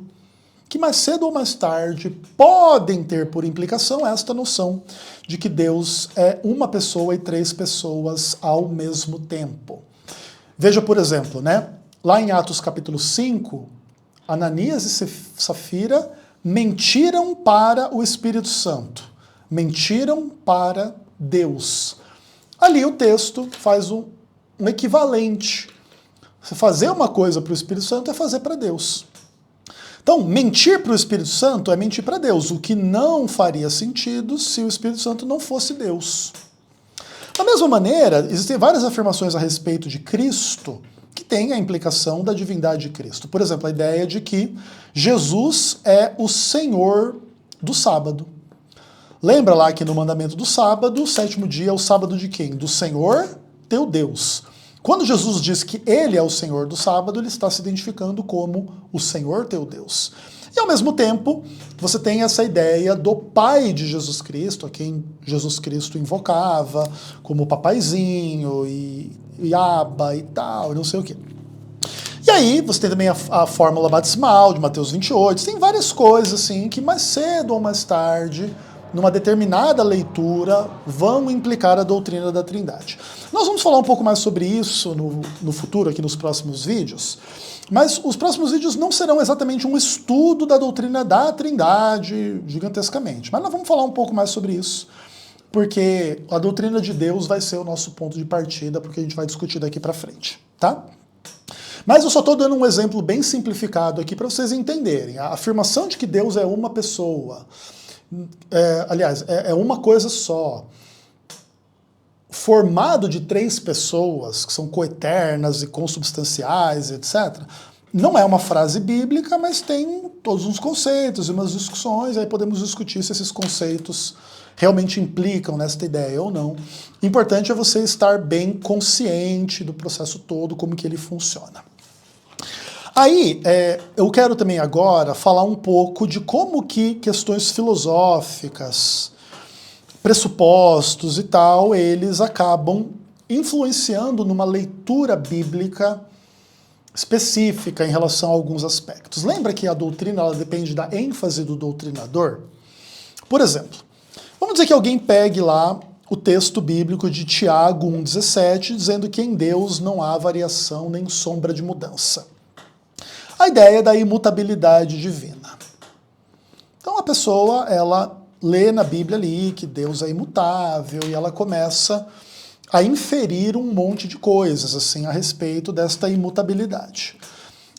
que mais cedo ou mais tarde podem ter por implicação esta noção de que Deus é uma pessoa e três pessoas ao mesmo tempo. Veja, por exemplo, né, lá em Atos capítulo 5, Ananias e Safira mentiram para o Espírito Santo, mentiram para Deus. Ali o texto faz um equivalente. Fazer uma coisa para o Espírito Santo é fazer para Deus. Então, mentir para o Espírito Santo é mentir para Deus, o que não faria sentido se o Espírito Santo não fosse Deus. Da mesma maneira, existem várias afirmações a respeito de Cristo que têm a implicação da divindade de Cristo. Por exemplo, a ideia de que Jesus é o Senhor do sábado. Lembra lá que no mandamento do sábado, o sétimo dia é o sábado de quem? Do Senhor teu Deus. Quando Jesus diz que ele é o Senhor do sábado, ele está se identificando como o Senhor teu Deus. E ao mesmo tempo, você tem essa ideia do Pai de Jesus Cristo, a quem Jesus Cristo invocava, como papaizinho e Abba e tal, e não sei o quê. E aí, você tem também a fórmula batismal de Mateus 28, tem várias coisas assim que mais cedo ou mais tarde, numa determinada leitura, vão implicar a doutrina da Trindade. Nós vamos falar um pouco mais sobre isso no futuro, aqui nos próximos vídeos, mas os próximos vídeos não serão exatamente um estudo da doutrina da Trindade, gigantescamente, mas nós vamos falar um pouco mais sobre isso, porque a doutrina de Deus vai ser o nosso ponto de partida, porque a gente vai discutir daqui para frente, tá? Mas eu só estou dando um exemplo bem simplificado aqui para vocês entenderem. A afirmação de que Deus é uma pessoa, aliás, é uma coisa só, formado de três pessoas, que são coeternas e consubstanciais, etc., não é uma frase bíblica, mas tem todos uns conceitos e umas discussões, aí podemos discutir se esses conceitos realmente implicam nesta ideia ou não. O importante é você estar bem consciente do processo todo, como que ele funciona. Aí, eu quero também agora falar um pouco de como que questões filosóficas, pressupostos e tal, eles acabam influenciando numa leitura bíblica específica em relação a alguns aspectos. Lembra que a doutrina ela depende da ênfase do doutrinador? Por exemplo, vamos dizer que alguém pegue lá o texto bíblico de Tiago 1,17, dizendo que em Deus não há variação nem sombra de mudança. A ideia da imutabilidade divina. Então a pessoa, ela lê na Bíblia ali que Deus é imutável e ela começa a inferir um monte de coisas assim a respeito desta imutabilidade.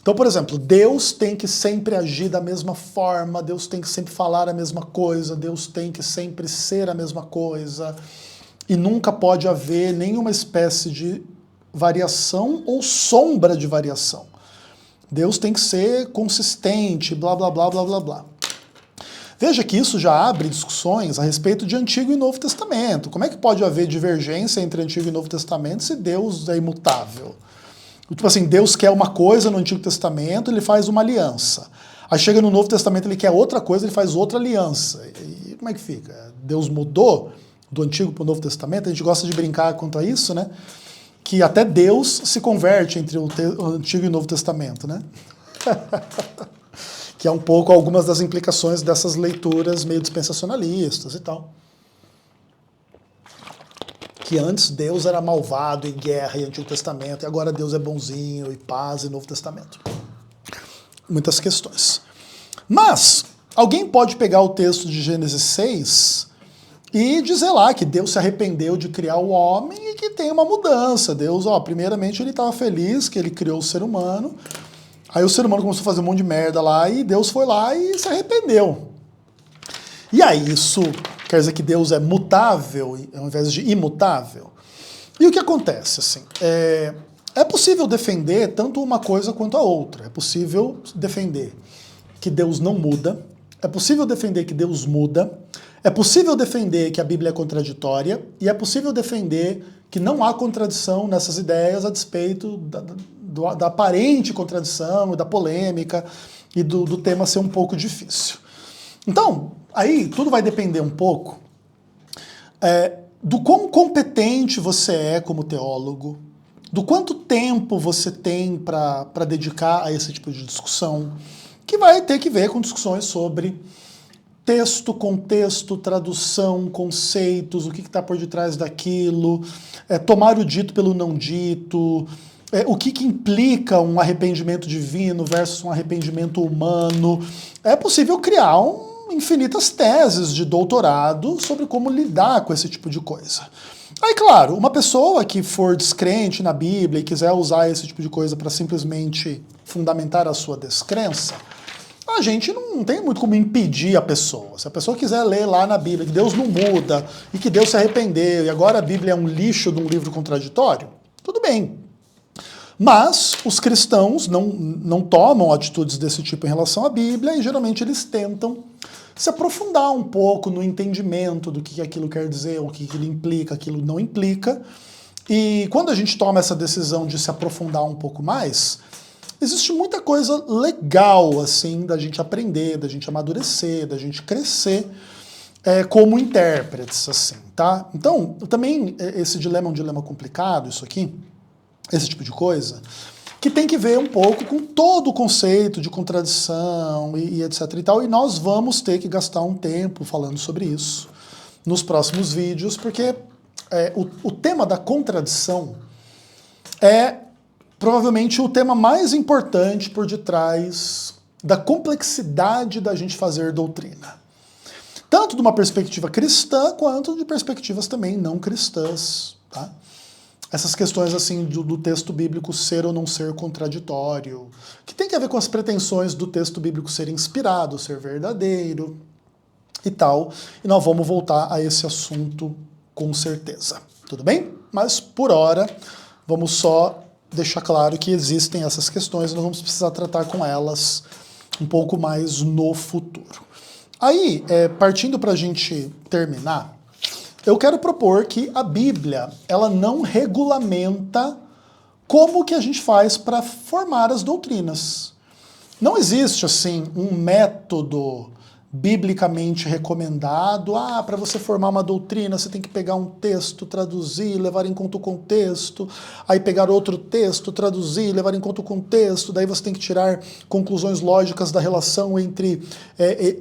Então, por exemplo, Deus tem que sempre agir da mesma forma, Deus tem que sempre falar a mesma coisa, Deus tem que sempre ser a mesma coisa, e nunca pode haver nenhuma espécie de variação ou sombra de variação. Deus tem que ser consistente, blá, blá, blá, blá, blá, blá. Veja que isso já abre discussões a respeito de Antigo e Novo Testamento. Como é que pode haver divergência entre Antigo e Novo Testamento se Deus é imutável? Tipo assim, Deus quer uma coisa no Antigo Testamento, ele faz uma aliança. Aí chega no Novo Testamento, ele quer outra coisa, ele faz outra aliança. E como é que fica? Deus mudou do Antigo para o Novo Testamento? A gente gosta de brincar quanto a isso, né? Que até Deus se converte entre o Antigo e o Novo Testamento, né? Que é um pouco algumas das implicações dessas leituras meio dispensacionalistas e tal. Que antes Deus era malvado e guerra e Antigo Testamento, e agora Deus é bonzinho e paz e Novo Testamento. Muitas questões. Mas alguém pode pegar o texto de Gênesis 6 e dizer lá que Deus se arrependeu de criar o homem e que tem uma mudança. Deus, primeiramente ele estava feliz que ele criou o ser humano, aí o ser humano começou a fazer um monte de merda lá e Deus foi lá e se arrependeu. E aí isso quer dizer que Deus é mutável ao invés de imutável? E o que acontece? Assim, é possível defender tanto uma coisa quanto a outra. É possível defender que Deus não muda, é possível defender que Deus muda, é possível defender que a Bíblia é contraditória e é possível defender que não há contradição nessas ideias a despeito da aparente contradição, da polêmica e do tema ser um pouco difícil. Então, aí tudo vai depender um pouco do quão competente você é como teólogo, do quanto tempo você tem para dedicar a esse tipo de discussão, que vai ter que ver com discussões sobre texto, contexto, tradução, conceitos, o que está por detrás daquilo, tomar o dito pelo não dito, o que implica um arrependimento divino versus um arrependimento humano. É possível criar infinitas teses de doutorado sobre como lidar com esse tipo de coisa. Aí, claro, uma pessoa que for descrente na Bíblia e quiser usar esse tipo de coisa para simplesmente fundamentar a sua descrença, a gente não tem muito como impedir a pessoa. Se a pessoa quiser ler lá na Bíblia que Deus não muda e que Deus se arrependeu e agora a Bíblia é um lixo de um livro contraditório, tudo bem. Mas os cristãos não tomam atitudes desse tipo em relação à Bíblia e geralmente eles tentam se aprofundar um pouco no entendimento do que aquilo quer dizer, o que aquilo implica, aquilo não implica. E quando a gente toma essa decisão de se aprofundar um pouco mais, existe muita coisa legal assim da gente aprender, da gente amadurecer, da gente crescer como intérpretes, assim, tá? Então, também esse dilema é um dilema complicado, isso aqui, esse tipo de coisa, que tem que ver um pouco com todo o conceito de contradição e etc e tal, e nós vamos ter que gastar um tempo falando sobre isso nos próximos vídeos, porque o tema da contradição é provavelmente o tema mais importante por detrás da complexidade da gente fazer doutrina. Tanto de uma perspectiva cristã, quanto de perspectivas também não cristãs, tá? Essas questões assim do texto bíblico ser ou não ser contraditório, que tem que ver com as pretensões do texto bíblico ser inspirado, ser verdadeiro e tal. E nós vamos voltar a esse assunto com certeza. Tudo bem? Mas por hora, vamos só deixar claro que existem essas questões e nós vamos precisar tratar com elas um pouco mais no futuro. Aí, partindo para a gente terminar, eu quero propor que a Bíblia, ela não regulamenta como que a gente faz para formar as doutrinas. Não existe, assim, um método biblicamente recomendado. Para você formar uma doutrina, você tem que pegar um texto, traduzir, levar em conta o contexto, aí pegar outro texto, traduzir, levar em conta o contexto, daí você tem que tirar conclusões lógicas da relação entre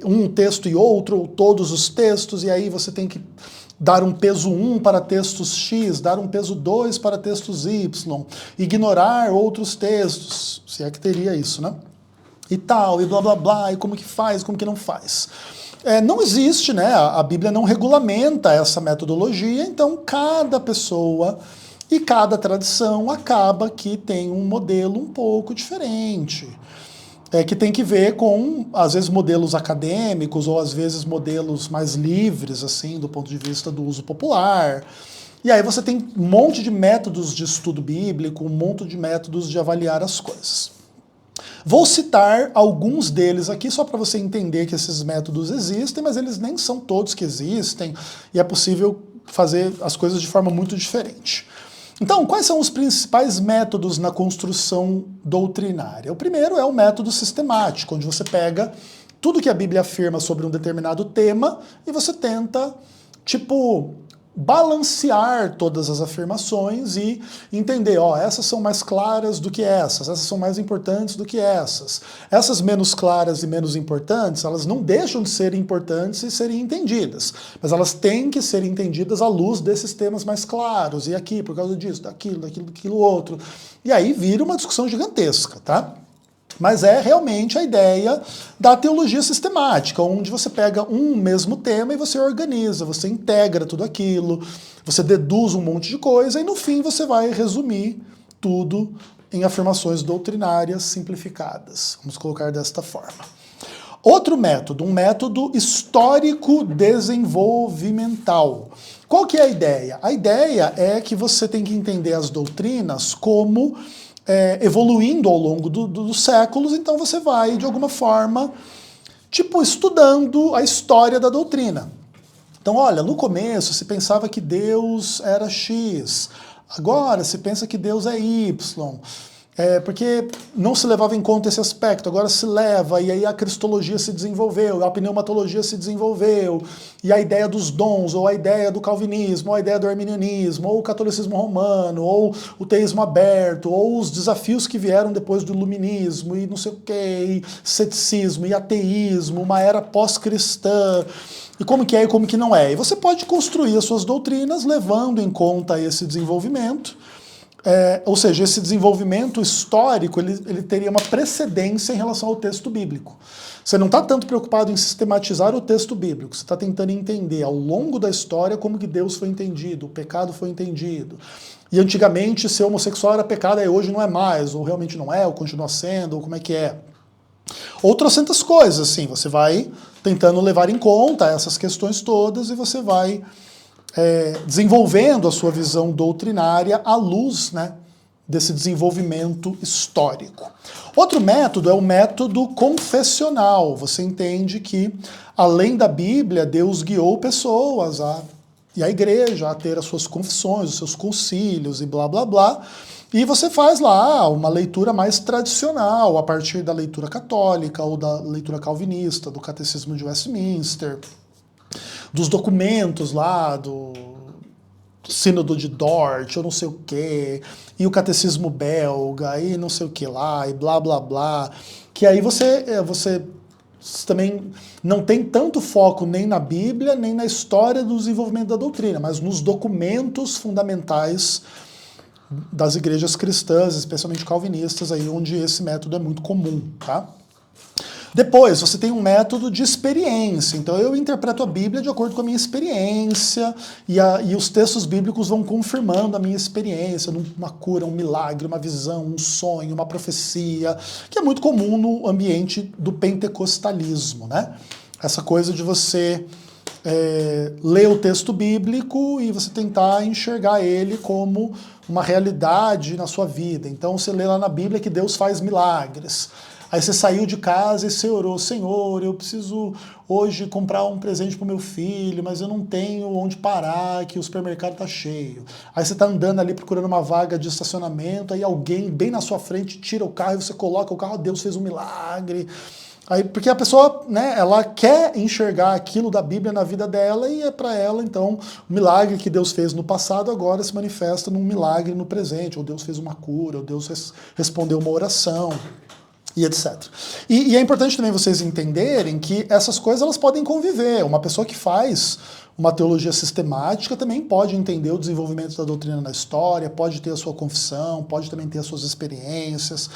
um texto e outro, ou todos os textos, e aí você tem que dar um peso 1 para textos X, dar um peso 2 para textos Y, ignorar outros textos, se é que teria isso, né? E tal, e blá blá blá, e como que faz, como que não faz. Não existe, né? A Bíblia não regulamenta essa metodologia, então cada pessoa e cada tradição acaba que tem um modelo um pouco diferente. Que tem que ver com, às vezes, modelos acadêmicos ou, às vezes, modelos mais livres, assim, do ponto de vista do uso popular. E aí você tem um monte de métodos de estudo bíblico, um monte de métodos de avaliar as coisas. Vou citar alguns deles aqui, só para você entender que esses métodos existem, mas eles nem são todos que existem, e é possível fazer as coisas de forma muito diferente. Então, quais são os principais métodos na construção doutrinária? O primeiro é o método sistemático, onde você pega tudo que a Bíblia afirma sobre um determinado tema e você tenta, balancear todas as afirmações e entender, essas são mais claras do que essas são mais importantes do que essas. Essas menos claras e menos importantes, elas não deixam de ser importantes e serem entendidas, mas elas têm que ser entendidas à luz desses temas mais claros, e aqui, por causa disso, daquilo outro. E aí vira uma discussão gigantesca, tá? Mas é realmente a ideia da teologia sistemática, onde você pega um mesmo tema e você organiza, você integra tudo aquilo, você deduz um monte de coisa e no fim você vai resumir tudo em afirmações doutrinárias simplificadas. Vamos colocar desta forma. Outro método, um método histórico-desenvolvimental. Qual que é a ideia? A ideia é que você tem que entender as doutrinas como evoluindo ao longo dos séculos, então você vai, de alguma forma, estudando a história da doutrina. Então, olha, no começo se pensava que Deus era X, agora se pensa que Deus é Y, porque não se levava em conta esse aspecto, agora se leva, e aí a cristologia se desenvolveu, a pneumatologia se desenvolveu, e a ideia dos dons, ou a ideia do calvinismo, ou a ideia do arminianismo, ou o catolicismo romano, ou o teísmo aberto, ou os desafios que vieram depois do iluminismo, e não sei o que, e ceticismo, e ateísmo, uma era pós-cristã, e como que é e como que não é. E você pode construir as suas doutrinas levando em conta esse desenvolvimento, ou seja, esse desenvolvimento histórico ele teria uma precedência em relação ao texto bíblico. Você não está tanto preocupado em sistematizar o texto bíblico, você está tentando entender ao longo da história como que Deus foi entendido, o pecado foi entendido. E antigamente ser homossexual era pecado, aí hoje não é mais, ou realmente não é, ou continua sendo, ou como é que é. Outras tantas coisas, assim, você vai tentando levar em conta essas questões todas e você vai desenvolvendo a sua visão doutrinária à luz, né, desse desenvolvimento histórico. Outro método é o método confessional. Você entende que, além da Bíblia, Deus guiou pessoas e a igreja a ter as suas confissões, os seus concílios e blá blá blá. E você faz lá uma leitura mais tradicional, a partir da leitura católica ou da leitura calvinista, do Catecismo de Westminster, dos documentos lá do Sínodo de Dort, ou não sei o quê, e o Catecismo belga, e não sei o que lá, e blá blá blá, que aí você também não tem tanto foco nem na Bíblia, nem na história do desenvolvimento da doutrina, mas nos documentos fundamentais das igrejas cristãs, especialmente calvinistas, aí onde esse método é muito comum, tá? Depois, você tem um método de experiência. Então, eu interpreto a Bíblia de acordo com a minha experiência e os textos bíblicos vão confirmando a minha experiência, uma cura, um milagre, uma visão, um sonho, uma profecia, que é muito comum no ambiente do pentecostalismo, né? Essa coisa de você ler o texto bíblico e você tentar enxergar ele como uma realidade na sua vida. Então, você lê lá na Bíblia que Deus faz milagres. Aí você saiu de casa e você orou, Senhor, eu preciso hoje comprar um presente para o meu filho, mas eu não tenho onde parar, que o supermercado está cheio. Aí você está andando ali procurando uma vaga de estacionamento, aí alguém bem na sua frente tira o carro e você coloca o carro, Deus fez um milagre. Aí, porque a pessoa, né, ela quer enxergar aquilo da Bíblia na vida dela e é para ela, então, o milagre que Deus fez no passado agora se manifesta num milagre no presente, ou Deus fez uma cura, ou Deus respondeu uma oração, e etc. E é importante também vocês entenderem que essas coisas elas podem conviver. Uma pessoa que faz uma teologia sistemática também pode entender o desenvolvimento da doutrina na história, pode ter a sua confissão, pode também ter as suas experiências.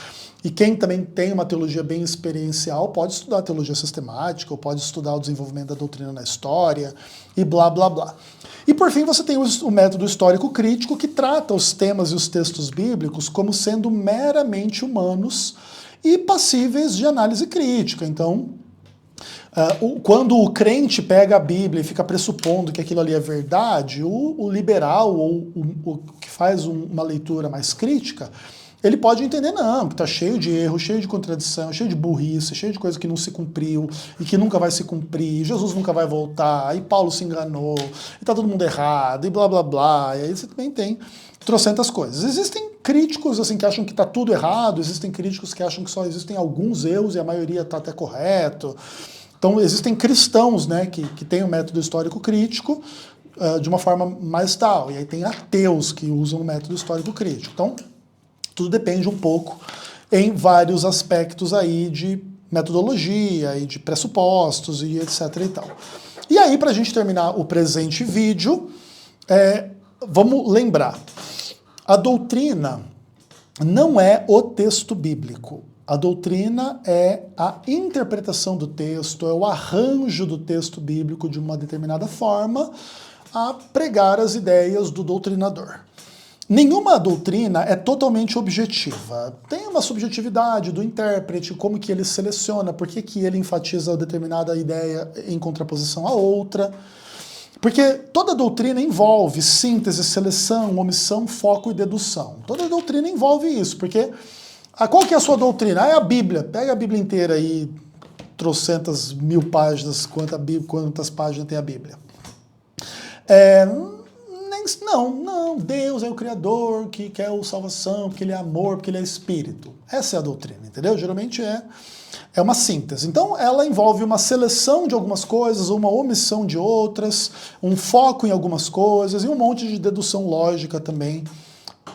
E quem também tem uma teologia bem experiencial pode estudar a teologia sistemática, ou pode estudar o desenvolvimento da doutrina na história, e blá, blá, blá. E por fim você tem o método histórico crítico, que trata os temas e os textos bíblicos como sendo meramente humanos e passíveis de análise crítica. Então, quando o crente pega a Bíblia e fica pressupondo que aquilo ali é verdade, o liberal ou o que faz uma leitura mais crítica, ele pode entender, não, que está cheio de erro, cheio de contradição, cheio de burrice, cheio de coisa que não se cumpriu e que nunca vai se cumprir, Jesus nunca vai voltar, e Paulo se enganou, e está todo mundo errado, e blá blá blá, e aí você também tem trocentas coisas. Existem críticos assim, que acham que está tudo errado, existem críticos que acham que só existem alguns erros e a maioria está até correto. Então existem cristãos, né, que têm o método histórico crítico de uma forma mais tal, e aí tem ateus que usam o método histórico crítico. Então, tudo depende um pouco em vários aspectos aí de metodologia e de pressupostos e etc e tal. E aí, para a gente terminar o presente vídeo, vamos lembrar, a doutrina não é o texto bíblico. A doutrina é a interpretação do texto, é o arranjo do texto bíblico de uma determinada forma a pregar as ideias do doutrinador. Nenhuma doutrina é totalmente objetiva. Tem uma subjetividade do intérprete, como que ele seleciona, por que ele enfatiza determinada ideia em contraposição à outra. Porque toda doutrina envolve síntese, seleção, omissão, foco e dedução. Toda doutrina envolve isso, porque qual que é a sua doutrina? É a Bíblia. Pega a Bíblia inteira aí, trocentas mil páginas, quantas páginas tem a Bíblia. Não, Deus é o Criador, que quer o salvação, porque Ele é amor, porque Ele é Espírito. Essa é a doutrina, entendeu? Geralmente é uma síntese. Então ela envolve uma seleção de algumas coisas, uma omissão de outras, um foco em algumas coisas e um monte de dedução lógica também,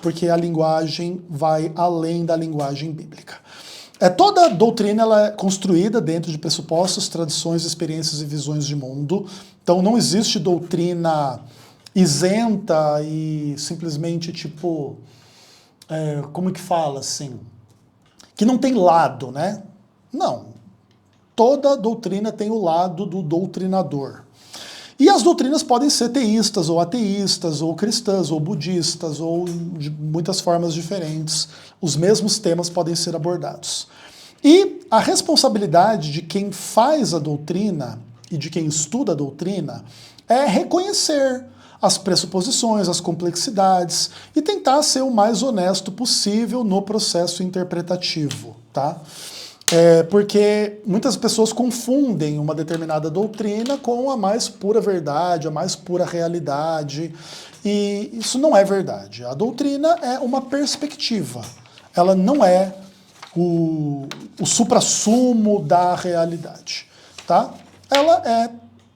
porque a linguagem vai além da linguagem bíblica. Toda doutrina ela é construída dentro de pressupostos, tradições, experiências e visões de mundo. Então não existe doutrina isenta e simplesmente tipo como que fala assim, que não tem lado, né? Não. Toda doutrina tem o lado do doutrinador. E as doutrinas podem ser teístas, ou ateístas, ou cristãs, ou budistas, ou de muitas formas diferentes. Os mesmos temas podem ser abordados. E a responsabilidade de quem faz a doutrina e de quem estuda a doutrina é reconhecer as pressuposições, as complexidades e tentar ser o mais honesto possível no processo interpretativo, tá? Porque muitas pessoas confundem uma determinada doutrina com a mais pura verdade, a mais pura realidade, e isso não é verdade. A doutrina é uma perspectiva, ela não é o suprassumo da realidade, tá? Ela é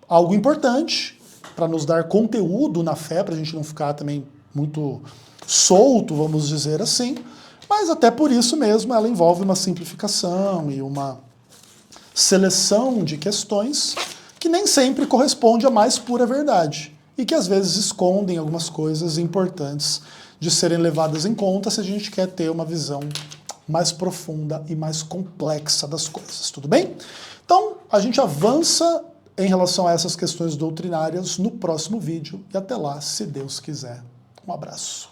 algo importante para nos dar conteúdo na fé, para a gente não ficar também muito solto, vamos dizer assim, mas até por isso mesmo ela envolve uma simplificação e uma seleção de questões que nem sempre corresponde à mais pura verdade e que às vezes escondem algumas coisas importantes de serem levadas em conta se a gente quer ter uma visão mais profunda e mais complexa das coisas, tudo bem? Então, a gente avança em relação a essas questões doutrinárias no próximo vídeo e até lá, se Deus quiser. Um abraço.